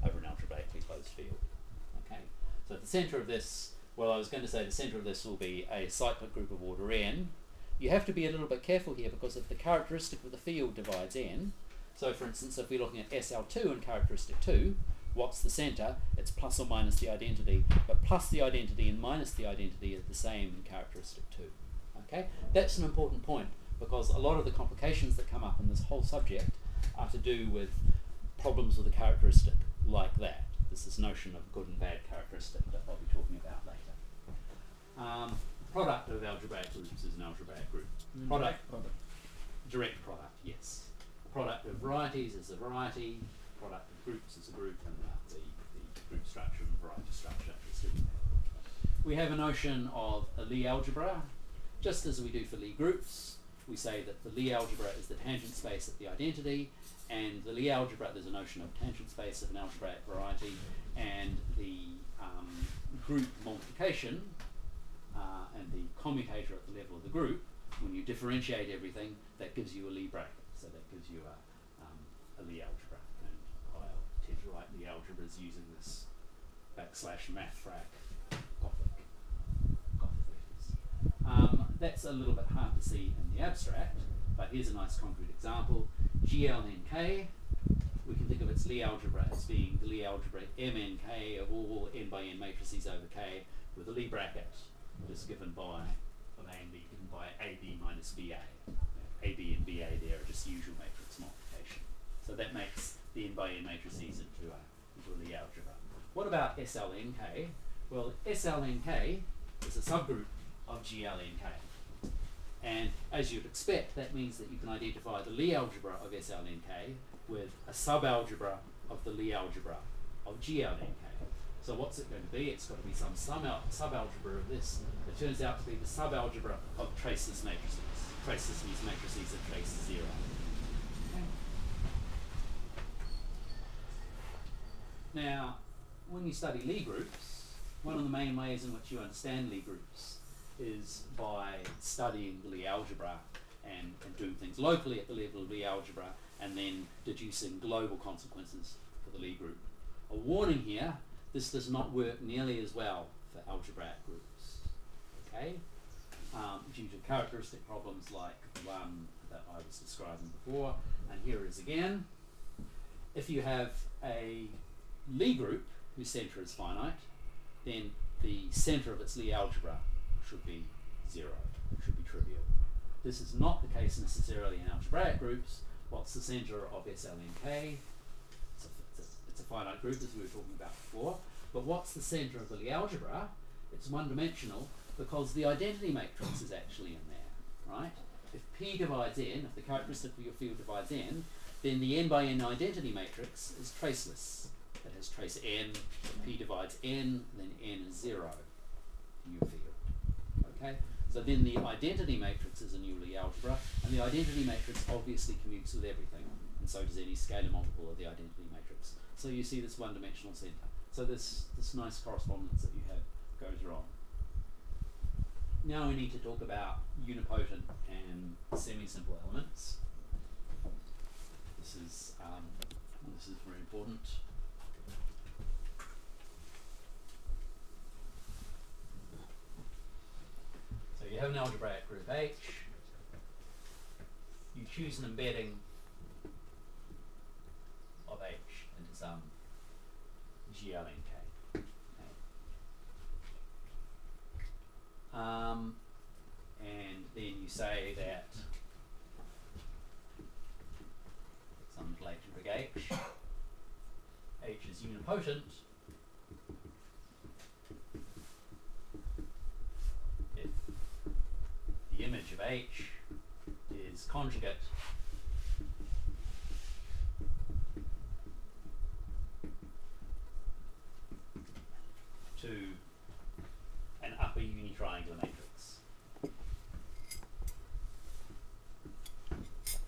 over an algebraically closed field. Okay, so at the centre of this, well, I was going to say the centre of this will be a cyclic group of order n. You have to be a little bit careful here, because if the characteristic of the field divides n, so for instance if we're looking at SL2 and characteristic 2, what's the centre? It's plus or minus the identity, but plus the identity and minus the identity are the same in characteristic 2. Okay, that's an important point, because a lot of the complications that come up in this whole subject are to do with problems with a characteristic like that. There's this notion of good and bad characteristic that I'll be talking about later. Product of algebraic groups is an algebraic group. Product, direct product, yes. Product of varieties is a variety. Product of groups is a group, and the group structure and variety structure is different. We have a notion of a Lie algebra, just as we do for Lie groups. We say that the Lie algebra is the tangent space of the identity, and the Lie algebra, there's a notion of tangent space of an algebraic variety, and the group multiplication and the commutator at the level of the group, when you differentiate everything, that gives you a Lie bracket. So that gives you a Lie algebra. And I tend to write Lie algebras using this \mathfrak Gothic letters. That's a little bit hard to see in the abstract, but here's a nice concrete example. GLNK, we can think of its Lie algebra as being the Lie algebra MNK of all n by n matrices over k, with a Lie bracket that is given by, of A and B, given by AB minus BA. AB and BA there are just usual matrix multiplication. So that makes the n by n matrices into a Lie algebra. What about SLNK? Well, SLNK is a subgroup of GLNK. And as you'd expect, that means that you can identify the Lie algebra of SLNK with a subalgebra of the Lie algebra of GLNK. So what's it going to be? It's got to be some subalgebra of this. It turns out to be the subalgebra of traceless matrices. Traceless means matrices that trace 0. Okay. Now, when you study Lie groups, one of the main ways in which you understand Lie groups is by studying the Lie algebra and doing things locally at the level of Lie algebra, and then deducing global consequences for the Lie group. A warning here, this does not work nearly as well for algebraic groups, okay? Due to characteristic problems like the one that I was describing before, and here it is again. If you have a Lie group whose centre is finite, then the centre of its Lie algebra should be 0. It should be trivial. This is not the case necessarily in algebraic groups. What's the centre of SLNK? It's a finite group, as we were talking about before. But what's the centre of the Lie algebra? It's one-dimensional, because the identity matrix is actually in there, right? If P divides n, if the characteristic of your field divides n, then the n by n identity matrix is traceless. It has trace n. If P divides n, then n is 0 in your field. Okay? So then the identity matrix is a new Lie algebra, and the identity matrix obviously commutes with everything, and so does any scalar multiple of the identity matrix. So you see this one-dimensional centre. So this nice correspondence that you have goes wrong. Now we need to talk about unipotent and semi-simple elements. This is very important. So you have an algebraic group H. You choose an embedding of H into some GLNK. And then you say that some algebraic H is unipotent if the image of H is conjugate to an upper unitriangular matrix.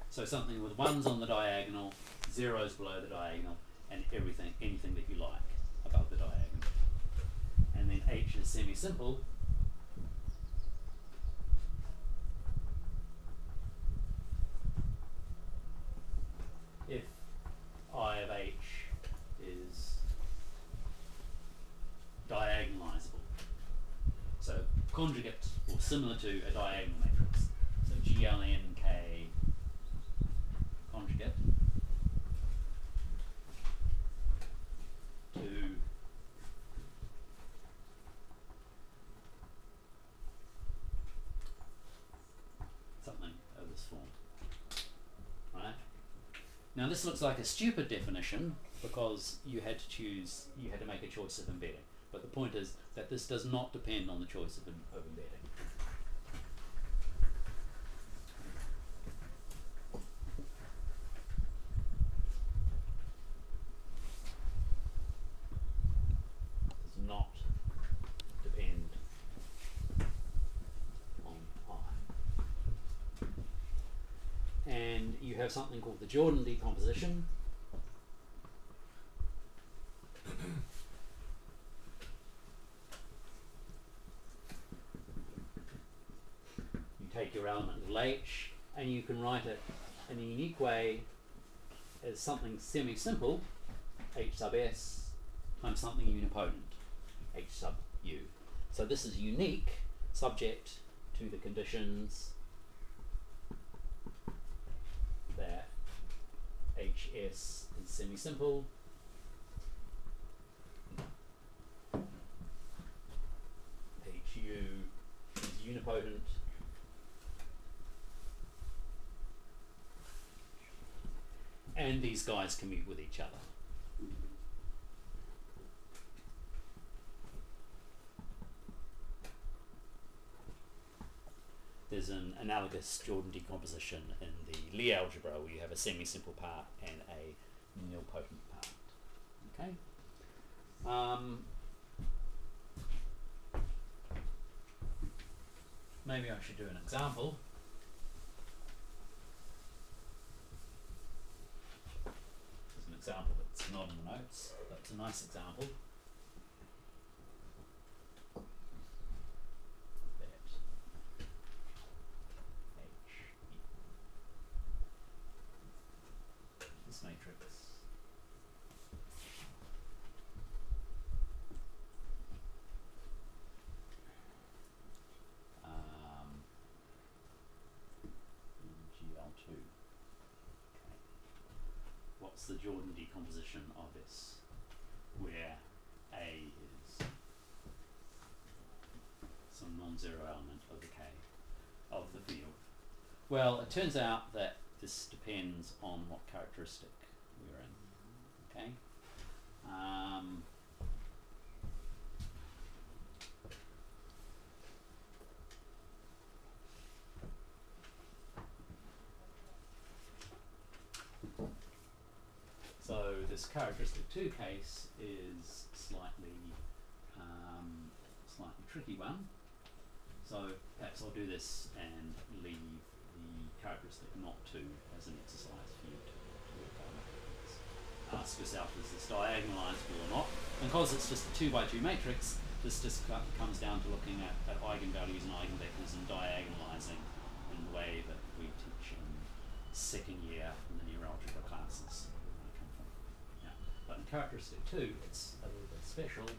So something with 1s on the diagonal, 0s below the diagonal, and anything that you like above the diagonal. And then H is semi-simple if conjugate or similar to a diagonal matrix. So GLNK conjugate to something of this form. Right? Now this looks like a stupid definition because you had to make a choice of embedding. But the point is that this does not depend on the choice of embedding. Does not depend on I. And you have something called the Jordan decomposition. Take your element H and you can write it in a unique way as something semi-simple, H sub S times something unipotent, H sub U. So this is unique, subject to the conditions that HS is semi-simple, HU is unipotent, and these guys commute with each other. There's an analogous Jordan decomposition in the Lie algebra where you have a semi-simple part and a nilpotent part. Okay. Maybe I should do an example. Example that's not in the notes, but it's a nice example. That this matrix in GL2. What's the Jordan decomposition of this, where A is some non-zero element of the K of the field? Well, it turns out that this depends on what characteristic we're in. Okay. So this characteristic 2 case is slightly tricky one. So perhaps I'll do this and leave the characteristic not 2 as an exercise for you to work on. Ask yourself, is this diagonalizable or not? And because it's just a 2 by 2 matrix, this just comes down to looking at eigenvalues and eigenvectors and diagonalizing in the way that we teach in second year linear algebra classes. But in characteristic 2, it's a little bit special.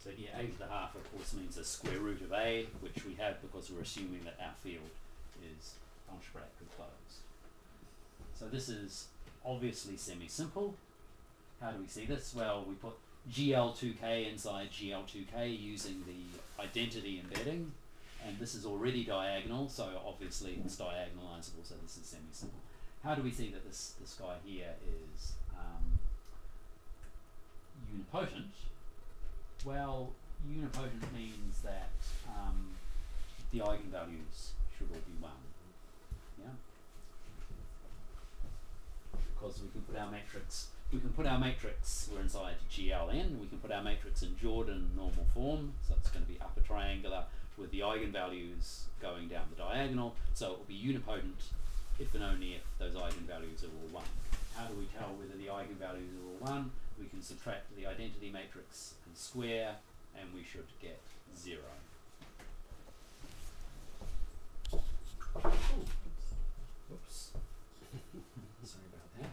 So here a to the half of course means the square root of a, which we have because we're assuming that our field is algebraically closed. So this is obviously semi-simple. How do we see this? Well, we put GL2K inside GL2K using the identity embedding, and this is already diagonal, so obviously it's diagonalizable, so this is semi-simple. How do we see that this guy here is unipotent? Well, unipotent means that the eigenvalues should all be 1. Yeah? Because we can put our matrix, we're inside GLN, we can put our matrix in Jordan normal form, so it's going to be upper triangular with the eigenvalues going down the diagonal, so it will be unipotent if and only if those eigenvalues are all 1. How do we tell whether the eigenvalues are all 1? We can subtract the identity matrix and square, and we should get 0. Oops. Sorry about that.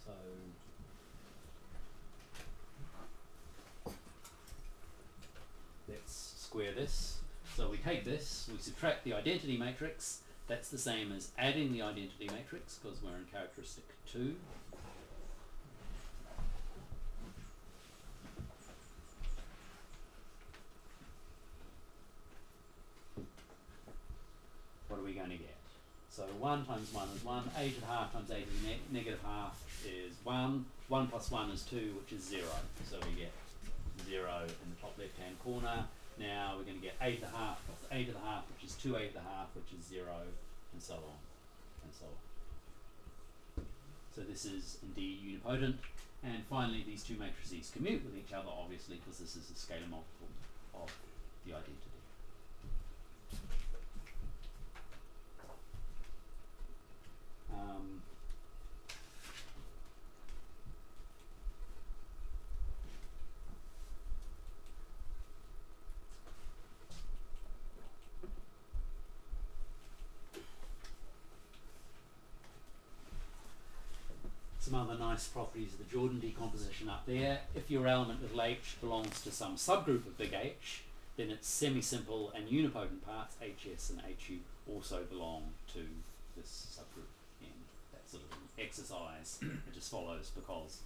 So let's square this. So we take this, we subtract the identity matrix. That's the same as adding the identity matrix because we're in characteristic 2. What are we going to get? So 1 times 1 is 1, a to the half times a to the negative half is 1, 1 plus 1 is 2, which is 0. So we get 0 in the top left hand corner. Now we're going to get a to the half plus a to the half, which is 2a to the half, which is 0, and so on, and so on. So this is indeed unipotent. And finally, these two matrices commute with each other, obviously, because this is a scalar multiple of the identity. Some other nice properties of the Jordan decomposition up there. If your element little h belongs to some subgroup of big H, then its semi-simple and unipotent parts, HS and HU, also belong to this subgroup. And that sort of exercise, it just follows because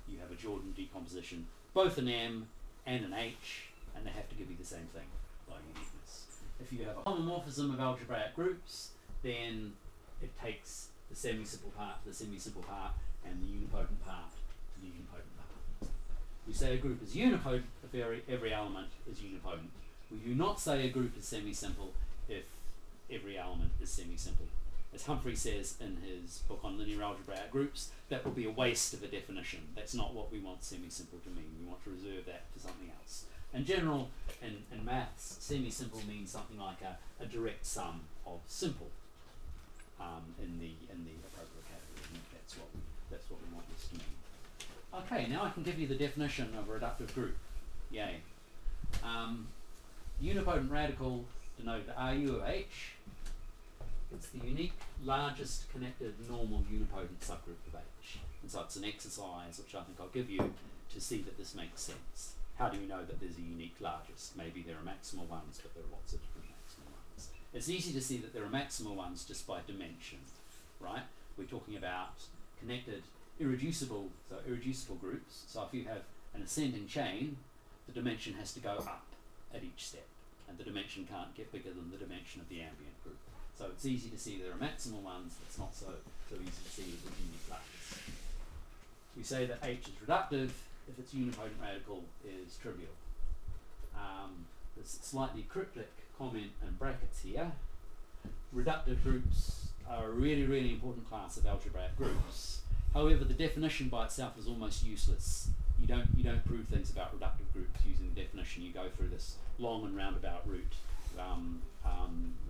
you have a Jordan decomposition, both an M and an H, and they have to give you the same thing by uniqueness. If you have a homomorphism of algebraic groups, then it takes the semi-simple part to the semi-simple part, and the unipotent part to the unipotent part. We say a group is unipotent if every element is unipotent. We do not say a group is semi-simple if every element is semi-simple. As Humphrey says in his book on linear algebraic groups, that would be a waste of a definition. That's not what we want semi-simple to mean. We want to reserve that for something else. In general, in maths, semi-simple means something like a direct sum of simple in the appropriate category. And that's what we want this to mean. Okay, now I can give you the definition of a reductive group. Yay. Unipotent radical denoted RU of H. It's the unique largest connected normal unipotent subgroup of H. And so it's an exercise which I think I'll give you to see that this makes sense. How do you know that there's a unique largest? Maybe there are maximal ones, but there are lots of different maximal ones. It's easy to see that there are maximal ones just by dimension, right? We're talking about connected irreducible groups. So if you have an ascending chain, the dimension has to go up at each step, and the dimension can't get bigger than the dimension of the ambient group. So it's easy to see there are maximal ones. It's not so easy to see the unique largest. We say that H is reductive if its unipotent radical is trivial. There's a slightly cryptic comment in brackets here. Reductive groups are a really, really important class of algebraic groups. However, the definition by itself is almost useless. You don't prove things about reductive groups using the definition. You go through this long and roundabout route,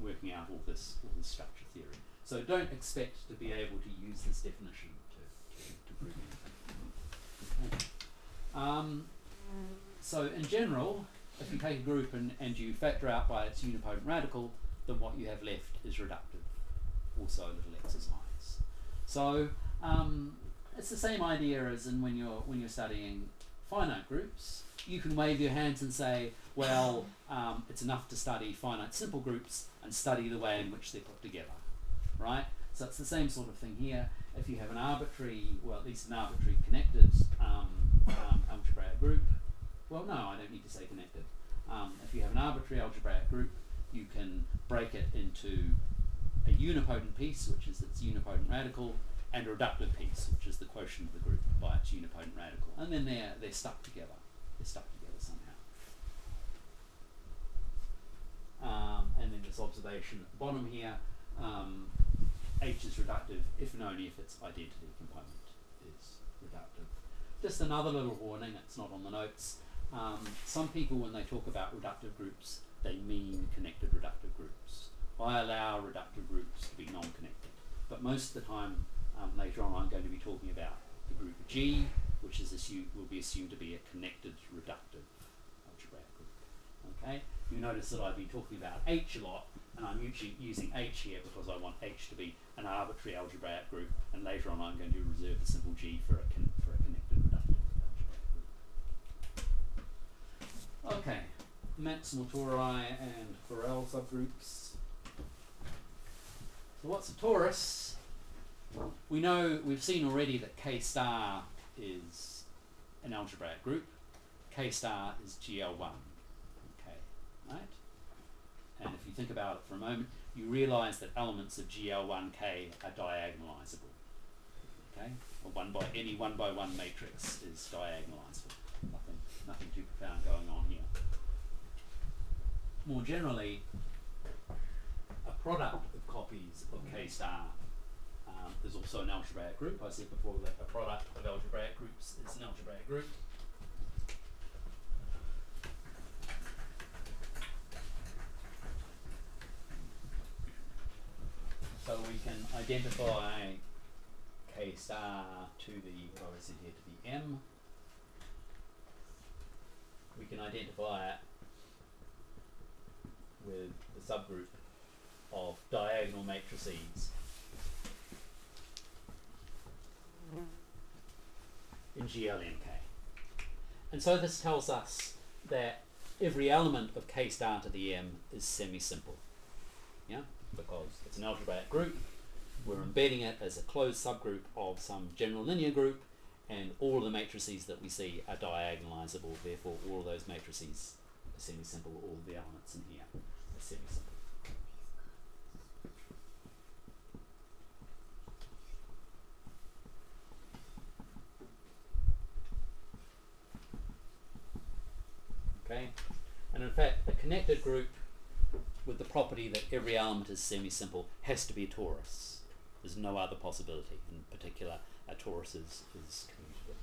working out all this structure theory. So don't expect to be able to use this definition to prove anything. Okay. So in general, if you take a group and you factor out by its unipotent radical, then what you have left is reductive. Also a little exercise. So it's the same idea as in when you're studying finite groups. You can wave your hands and say, well, it's enough to study finite simple groups and study the way in which they're put together, right? So it's the same sort of thing here. If you have an arbitrary, well, at least an arbitrary connected algebraic group, well, no, I don't need to say connected. If you have an arbitrary algebraic group, you can break it into a unipotent piece, which is its unipotent radical, and a reductive piece, which is the quotient of the group by its unipotent radical. And then they're stuck together. They're stuck together somehow. And then this observation at the bottom here, H is reductive if and only if its identity component is reductive. Just another little warning, it's not on the notes. Some people, when they talk about reductive groups, they mean connected reductive groups. I allow reductive groups to be non-connected, but most of the time later on I'm going to be talking about the group G, which is will be assumed to be a connected reductive algebraic group. Okay, you notice that I've been talking about H a lot, and I'm using H here because I want H to be an arbitrary algebraic group, and later on I'm going to reserve the symbol G for a connected reductive algebraic group. Okay, maximal tori and Borel subgroups. So what's a torus? We know, we've seen already that K star is an algebraic group. K star is GL1. Okay, right? And if you think about it for a moment, you realise that elements of GL1K are diagonalisable. Okay, any one by one matrix is diagonalisable. Nothing too profound going on here. More generally, a product of copies of K star is also an algebraic group. I said before that a product of algebraic groups is an algebraic group. So we can identify K star to the, what I said here, to the M. We can identify it with the subgroup of diagonal matrices in GLMK. And so this tells us that every element of K star to the M is semi-simple. Yeah? Because it's an algebraic group, we're embedding it as a closed subgroup of some general linear group, and all of the matrices that we see are diagonalizable, therefore all of those matrices are semi-simple, all of the elements in here are semi-simple. Okay, and in fact a connected group with the property that every element is semi-simple has to be a torus. There's no other possibility. In particular, a torus is commutative.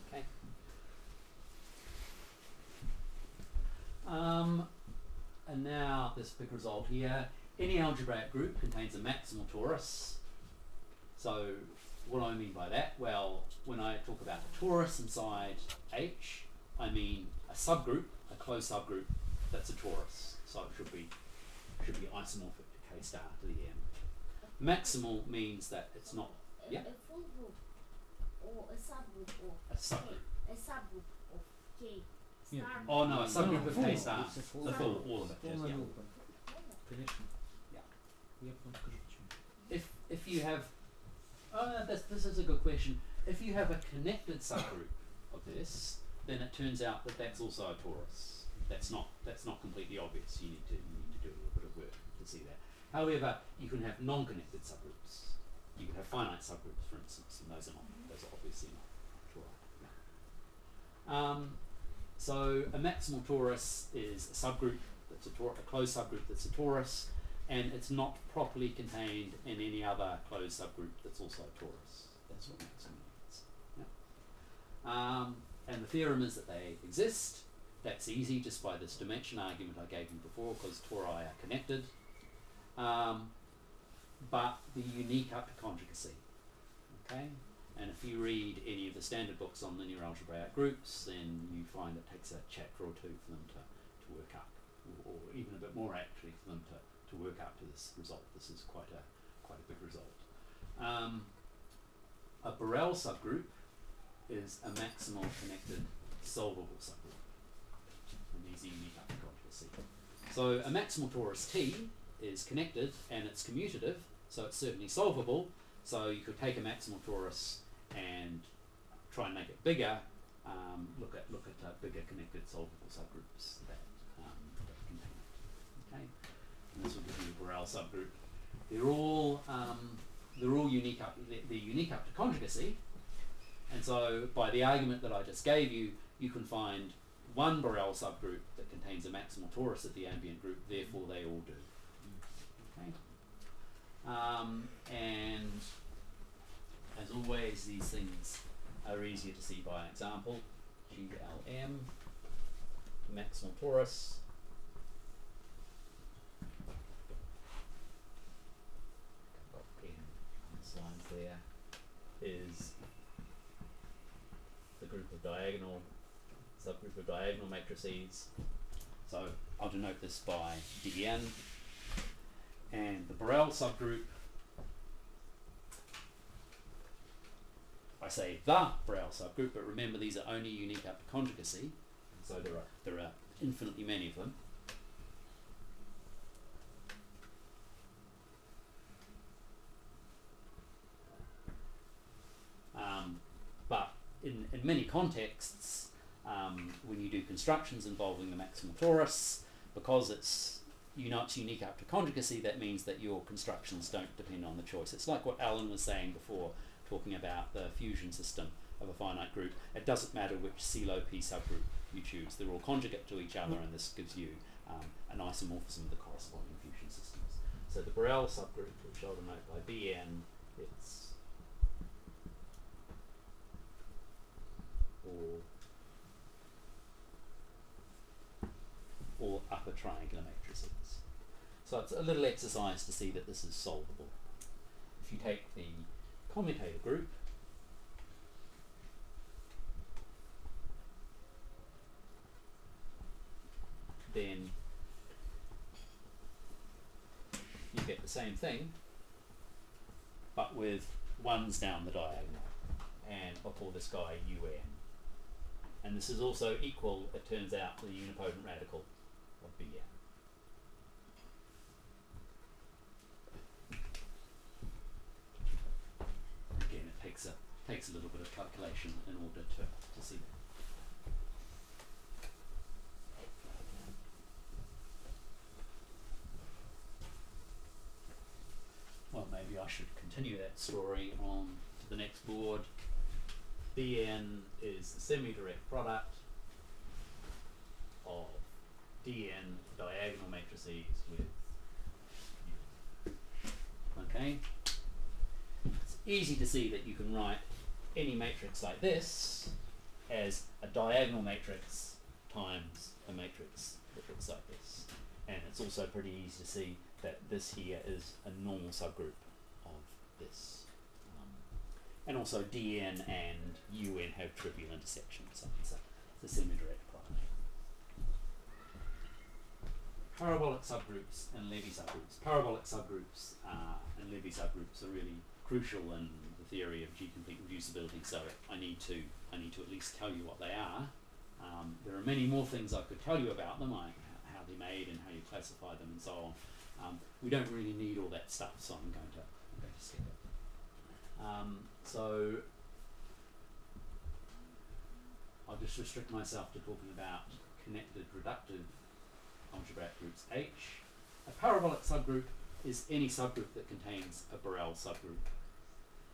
Okay. And now this big result here. Any algebraic group contains a maximal torus. So what do I mean by that? Well, when I talk about a torus inside H, I mean a subgroup, a closed subgroup that's a torus. So it should be isomorphic to K star to the M. Maximal means that it's not. Yeah. A full group or a subgroup of A subgroup. K, a subgroup of K star. Yeah. Oh no, a subgroup of full. K star. It's a full The full, group. all of it. Yes, Полная yeah. группа. Конечно. Yeah. Я потом скажу почему. If you have, this is a good question. If you have a connected subgroup of this, then it turns out that that's also a torus. That's not completely obvious. You need to do a little bit of work to see that. However, you can have non-connected subgroups. You can have finite subgroups, for instance, and those are obviously not torus. Yeah. So a maximal torus is a subgroup that's a closed subgroup that's a torus, and it's not properly contained in any other closed subgroup that's also a torus. That's what maximal means. Yeah. And the theorem is that they exist. That's easy just by this dimension argument I gave you before, because tori are connected. But the unique up to conjugacy. Okay? And if you read any of the standard books on linear algebraic groups, then you find it takes a chapter or two for them to work up, or even a bit more actually for them to work up to this result. This is quite a big result. A Borel subgroup is a maximal connected solvable subgroup. And these are unique up to conjugacy. So a maximal torus T is connected and it's commutative, so it's certainly solvable. So you could take a maximal torus and try and make it bigger. Look at bigger connected solvable subgroups that contain it. Okay, and this will give you a Borel subgroup. They're all unique up. They're unique up to conjugacy, and so by the argument that I just gave you, you can find one Borel subgroup that contains a maximal torus at the ambient group. Therefore, they all do. Okay. And as always, these things are easier to see by an example. GLM, maximal torus. I've got pen on the slides there. Is the group of subgroup of diagonal matrices. So I'll denote this by Dn. And the Borel subgroup, I say the Borel subgroup, but remember these are only unique up to conjugacy, so there are infinitely many of them. But in many contexts, when you do constructions involving the maximal torus, because it's unique up to conjugacy, that means that your constructions don't depend on the choice. It's like what Alan was saying before, talking about the fusion system of a finite group. It doesn't matter which CeLO-P subgroup you choose. They're all conjugate to each other, and this gives you an isomorphism of the corresponding fusion systems. So the Borel subgroup, which I'll denote by Bn, it's all upper triangular matrices. So it's a little exercise to see that this is solvable. If you take the commutator group, then you get the same thing, but with ones down the diagonal. And I'll call this guy UN. And this is also equal, it turns out, to the unipotent radical of Bn. Again, it takes a little bit of calculation in order to see that. Well, maybe I should continue that story on to the next board. Bn is the semi-direct product of Dn diagonal matrices with U. Okay? It's easy to see that you can write any matrix like this as a diagonal matrix times a matrix that looks like this. And it's also pretty easy to see that this here is a normal subgroup of this. And also Dn and Un have trivial intersections, so it's a semi-direct product. Parabolic subgroups and Levy subgroups. Parabolic subgroups and Levy subgroups are really crucial in the theory of G-complete reducibility, so I need to at least tell you what they are. There are many more things I could tell you about them, like how they're made and how you classify them and so on. We don't really need all that stuff, so I'm going to skip it. So I'll just restrict myself to talking about connected reductive algebraic groups H. A parabolic subgroup is any subgroup that contains a Borel subgroup.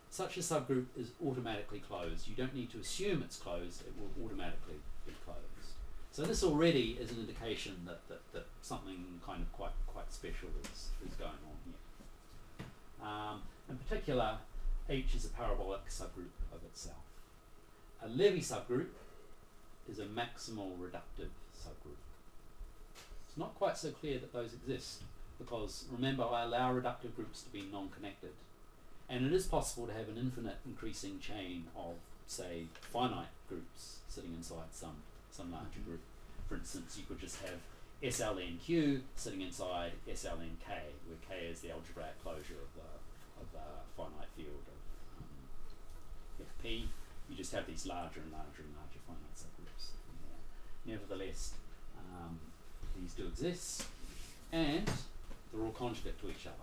Such a subgroup is automatically closed. You don't need to assume it's closed, it will automatically be closed. So this already is an indication that something kind of quite special is going on here. In particular, H is a parabolic subgroup of itself. A Levy subgroup is a maximal reductive subgroup. It's not quite so clear that those exist, because remember, I allow reductive groups to be non-connected. And it is possible to have an infinite increasing chain of, say, finite groups sitting inside some larger group. For instance, you could just have SLNQ sitting inside SLNK, where K is the algebraic closure of the finite field of Fp. You just have these larger and larger and larger finite subgroups in there. Nevertheless, these do exist, and they're all conjugate to each other.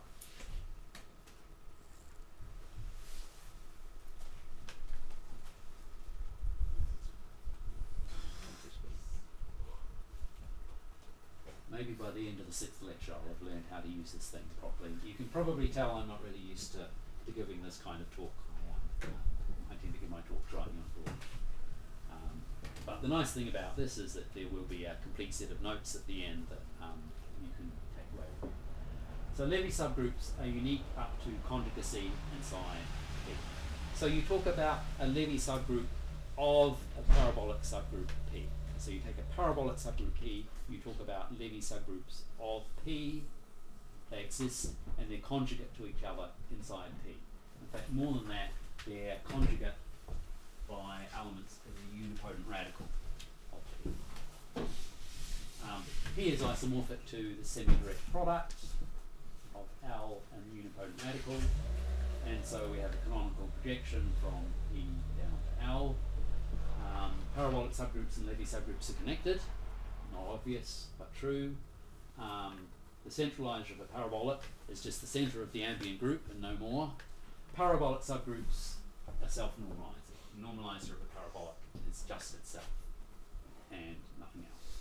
Maybe by the end of the 6th lecture I'll have learned how to use this thing properly. You can probably tell I'm not really used to giving this kind of talk. I tend to give my talks writing on board. But the nice thing about this is that there will be a complete set of notes at the end that you can take away with you. So Levy subgroups are unique up to conjugacy inside P. So you talk about a Levy subgroup of a parabolic subgroup P. So you take a parabolic subgroup P, you talk about Levy subgroups of P, they exist, and they're conjugate to each other inside P. In fact, more than that, they're conjugate by elements of the unipotent radical of P. P is isomorphic to the semi-direct product of L and the unipotent radical, and so we have a canonical projection from P down to L. Parabolic subgroups and Levy subgroups are connected, not obvious but true. The centralizer of a parabolic is just the centre of the ambient group and no more. Parabolic subgroups are self-normalizing. The normalizer of a parabolic is just itself and nothing else.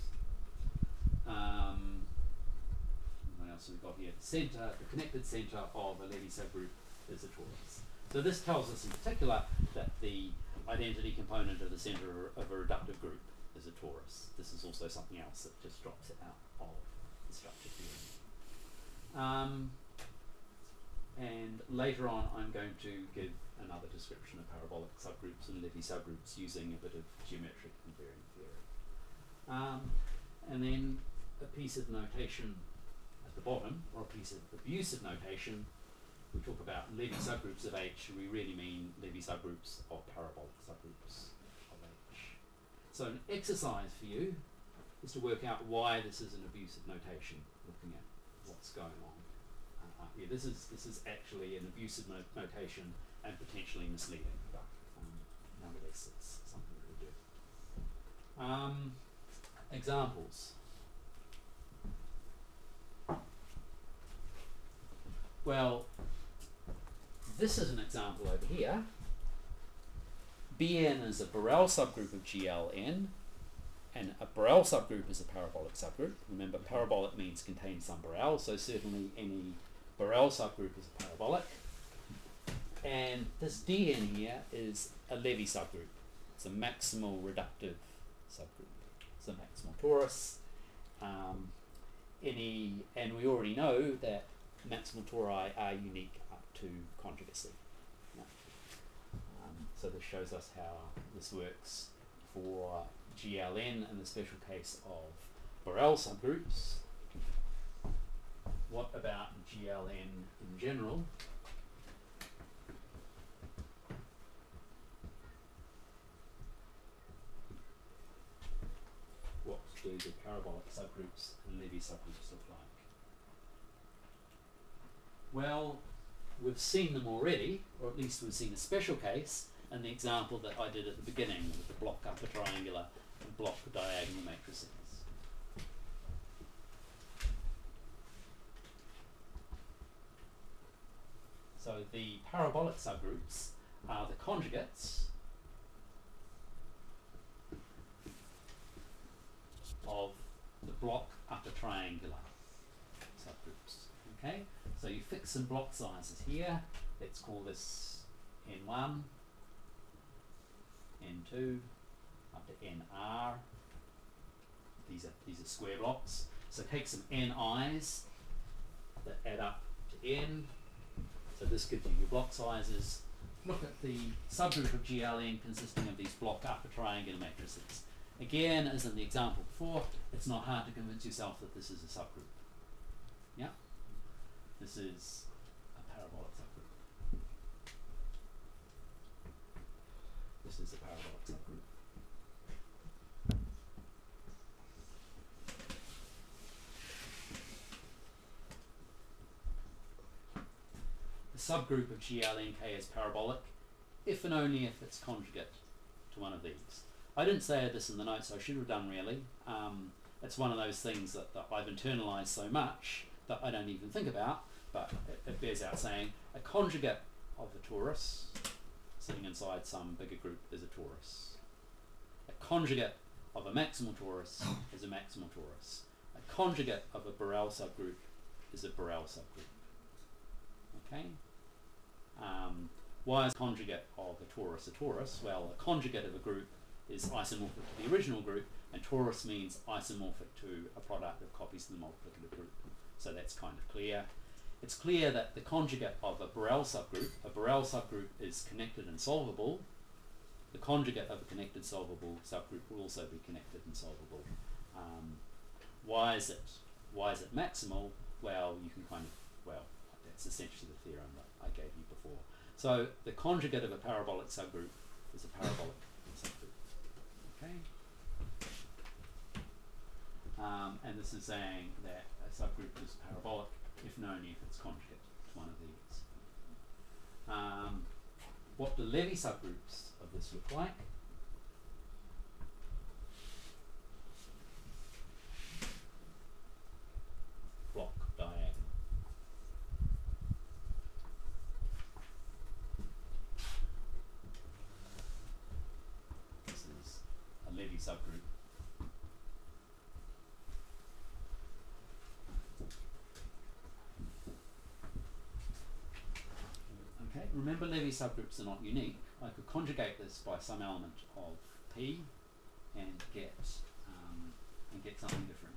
What else have we got here? The connected centre of a Levy subgroup is a torus. So this tells us in particular that the identity component of the centre of a reductive group is a torus. This is also something else that just drops it out of the structure theory. And later on I'm going to give another description of parabolic subgroups and Levy subgroups using a bit of geometric invariant theory. And then a piece of notation at the bottom, or a piece of abusive notation. We talk about Levy subgroups of H, we really mean Levy subgroups of parabolic subgroups of H. So an exercise for you is to work out why this is an abusive notation, looking at what's going on here. This is actually an abusive notation and potentially misleading, but nonetheless it's something that we do. Examples. Well, this is an example over here. Bn is a Borel subgroup of GLN, and a Borel subgroup is a parabolic subgroup. Remember, parabolic means contains some Borel, so certainly any Borel subgroup is a parabolic. And this Dn here is a Levy subgroup. It's a maximal reductive subgroup. It's a maximal torus. And we already know that maximal tori are unique up to conjugacy. Yeah. So this shows us how this works for GLN in the special case of Borel subgroups. What about GLN in general? What do the parabolic subgroups and Levy subgroups look like? Well, we've seen them already, or at least we've seen a special case in the example that I did at the beginning with the block upper triangular and block diagonal matrices. So the parabolic subgroups are the conjugates of the block upper triangular subgroups. Okay, so you fix some block sizes here. Let's call this N1, N2, up to NR. These are square blocks. So take some NI's that add up to N. So this gives you your block sizes. Look at the subgroup of GLN consisting of these block upper triangular matrices. Again, as in the example before, it's not hard to convince yourself that this is a subgroup. Yeah? This is a parabolic subgroup. This is a parabolic subgroup. The subgroup of GLNK is parabolic if and only if it's conjugate to one of these. I didn't say this in the notes, I should have done really. It's one of those things that I've internalized so much that I don't even think about, but it bears out saying a conjugate of a torus sitting inside some bigger group is a torus. A conjugate of a maximal torus is a maximal torus. A conjugate of a Borel subgroup is a Borel subgroup. Okay? Why is conjugate of a torus? Well, a conjugate of a group is isomorphic to the original group, and torus means isomorphic to a product of copies in the multiplicative group. So that's kind of clear. it's clear that the conjugate of a Borel subgroup is connected and solvable. The conjugate of a connected solvable subgroup will also be connected and solvable. Why is it maximal? Well, you can that's essentially the theorem that I gave you before. So the conjugate of a parabolic subgroup is a parabolic subgroup. Okay. And this is saying that a subgroup is parabolic if and only if it's conjugate to one of these. What do Levy subgroups of this look like? Block diagonal. This is a Levy subgroup. Okay, remember Levy subgroups are not unique. I could conjugate this by some element of P and get something different.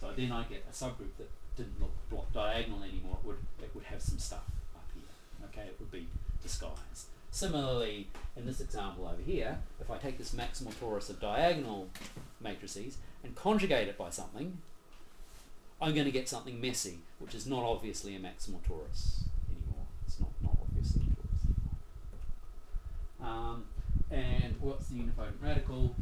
So then I get a subgroup that didn't look block diagonal anymore. It would have some stuff up here. Okay, it would be disguised. Similarly, in this example over here, if I take this maximal torus of diagonal matrices and conjugate it by something, I'm going to get something messy, which is not obviously a maximal torus anymore. It's not obviously a torus anymore. And what's the unipotent radical?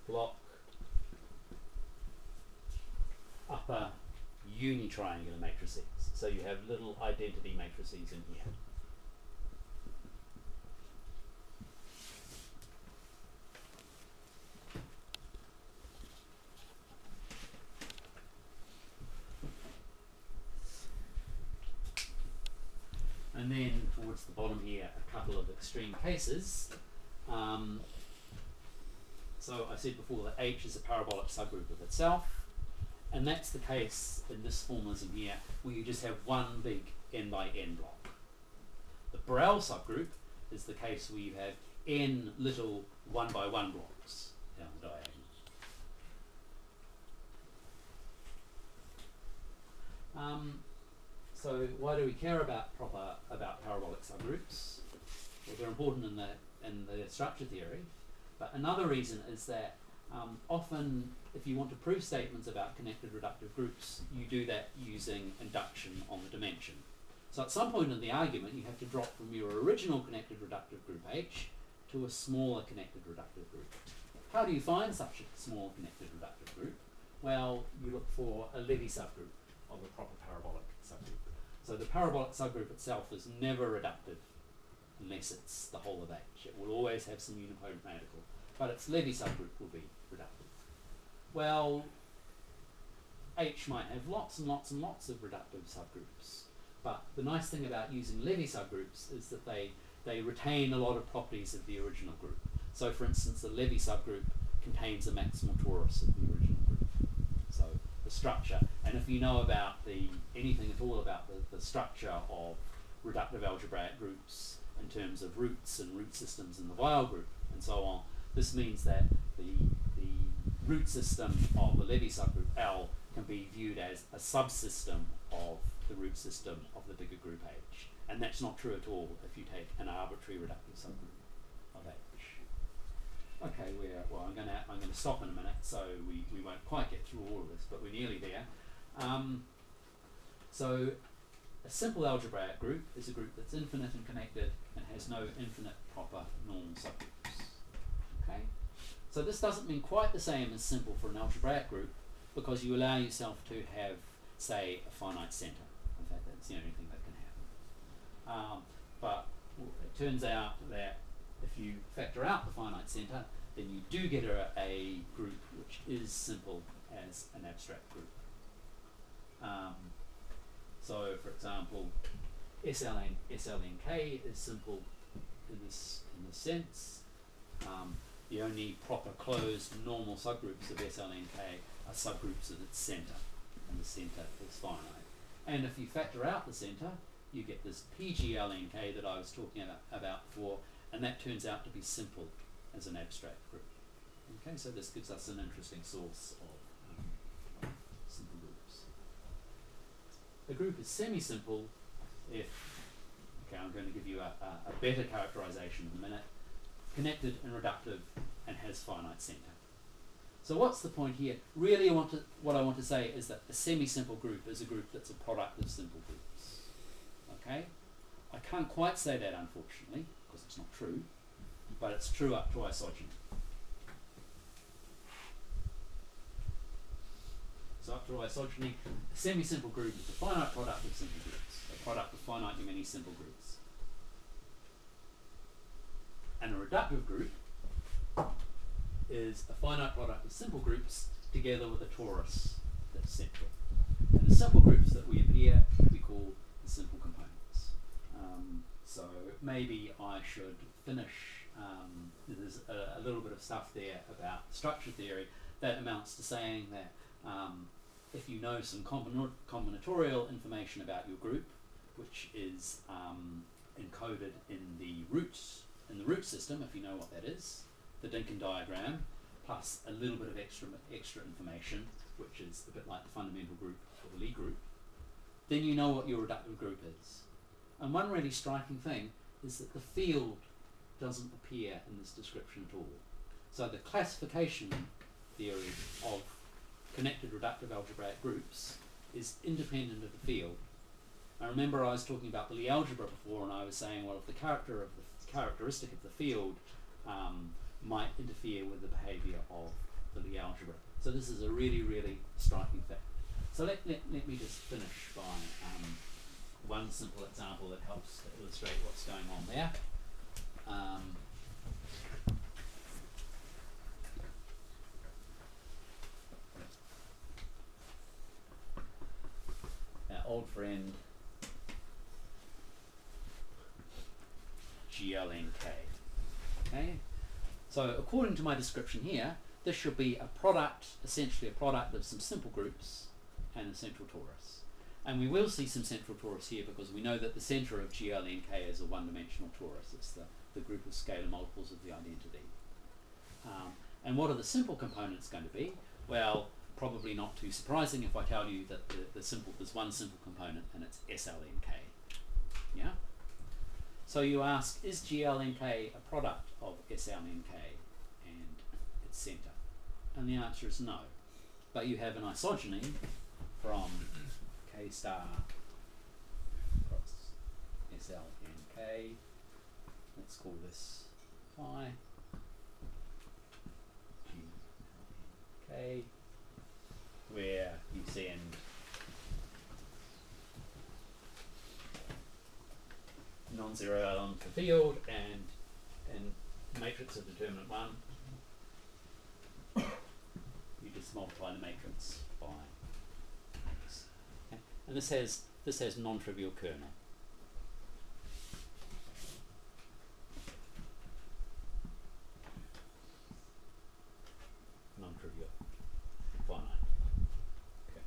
Block upper unitriangular matrices. So you have little identity matrices in here. And then towards the bottom here, a couple of extreme cases. So I said before that H is a parabolic subgroup of itself, and that's the case in this formalism here, where you just have one big n by n block. The Borel subgroup is the case where you have n little 1 by 1 blocks down the diagonal. So why do we care about parabolic subgroups? Well, they're important in the structure theory. But another reason is that often, if you want to prove statements about connected reductive groups, you do that using induction on the dimension. So at some point in the argument, you have to drop from your original connected reductive group H to a smaller connected reductive group. How do you find such a small connected reductive group? Well, you look for a Levy subgroup of a proper parabolic subgroup. So the parabolic subgroup itself is never reductive unless it's the whole of H. It will always have some unipotent radical, but its Levy subgroup will be reductive. Well, H might have lots and lots and lots of reductive subgroups, but the nice thing about using Levy subgroups is that they retain a lot of properties of the original group. So for instance, the Levy subgroup contains a maximal torus of the original group. So the structure, and if you know about anything at all about the structure of reductive algebraic groups in terms of roots and root systems in the Weil group and so on, this means that the root system of the Levy subgroup L can be viewed as a subsystem of the root system of the bigger group H. And that's not true at all if you take an arbitrary reductive subgroup of H. Okay, I'm going to stop in a minute, so we won't quite get through all of this, but we're nearly there. So a simple algebraic group is a group that's infinite and connected and has no infinite proper norm subgroups. Okay? So this doesn't mean quite the same as simple for an algebraic group, because you allow yourself to have, say, a finite centre. In fact, that's the only thing that can happen. But it turns out that if you factor out the finite centre, then you do get a group which is simple as an abstract group. So, for example, SLNK is simple in this sense. the only proper closed normal subgroups of SLNK are subgroups of its centre, and the centre is finite. And if you factor out the centre, you get this PGLNK that I was talking about before, and that turns out to be simple as an abstract group. Okay, so this gives us an interesting source of simple groups. The group is semi-simple if, okay, I'm going to give you a better characterization in a minute, connected and reductive and has finite centre. So what's the point here? Really what I want to say is that a semi-simple group is a group that's a product of simple groups. Okay? I can't quite say that, unfortunately, because it's not true, but it's true up to isogeny. So up to isogeny, a semi-simple group is a finite product of simple groups, a product of finitely many simple groups. And a reductive group is a finite product of simple groups together with a torus that's central. And the simple groups that we appear we call the simple components. So maybe I should finish, there's a little bit of stuff there about structure theory that amounts to saying that if you know some combinatorial information about your group, which is encoded in the root system, if you know what that is, the Dinkin diagram, plus a little bit of extra information, which is a bit like the fundamental group or the Lie group, then you know what your reductive group is. And one really striking thing is that the field doesn't appear in this description at all. So the classification theory of connected reductive algebraic groups is independent of the field. I remember I was talking about the Lie algebra before, and I was saying, well, if the characteristic of the field might interfere with the behaviour of the Lie algebra. So this is a really, really striking fact. So let me just finish by one simple example that helps to illustrate what's going on there. Our old friend GLNK. Okay? So according to my description here, this should be a product, essentially a product of some simple groups and a central torus. And we will see some central torus here because we know that the centre of GLNK is a one-dimensional torus. It's the group of scalar multiples of the identity. And what are the simple components going to be? Well, probably not too surprising if I tell you that there's one simple component and it's SLNK. Yeah? So you ask, is GLNK a product of SLNK and its centre? And the answer is no. But you have an isogeny from K star cross SLNK. Let's call this phi. GLNK, where you send non-zero element for field and matrix of determinant 1, you just multiply the matrix by x. Okay? And this has non-trivial kernel. Non-trivial finite. Okay.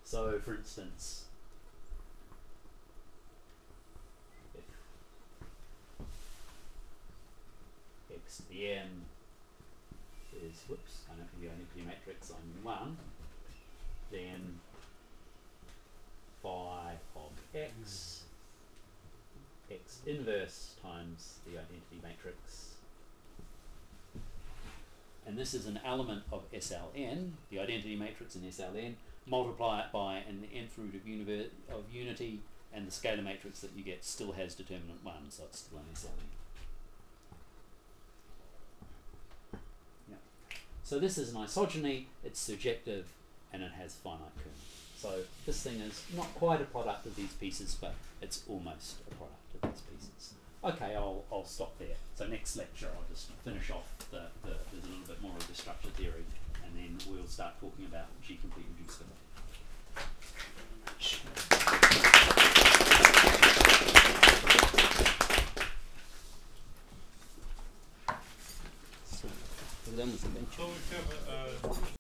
So for instance, x to the n is, whoops, I don't have the only matrix on 1, then phi of x, x inverse times the identity matrix, and this is an element of SLN, the identity matrix in SLN, multiply it by an nth root of unity, and the scalar matrix that you get still has determinant 1, so it's still an SLN. So this is an isogeny, it's surjective, and it has finite kernel. So this thing is not quite a product of these pieces, but it's almost a product of these pieces. Okay, I'll stop there. So next lecture I'll just finish off there's a little bit more of the structure theory, and then we'll start talking about G-complete reducibility. Thank you very much. them is So eventually. we have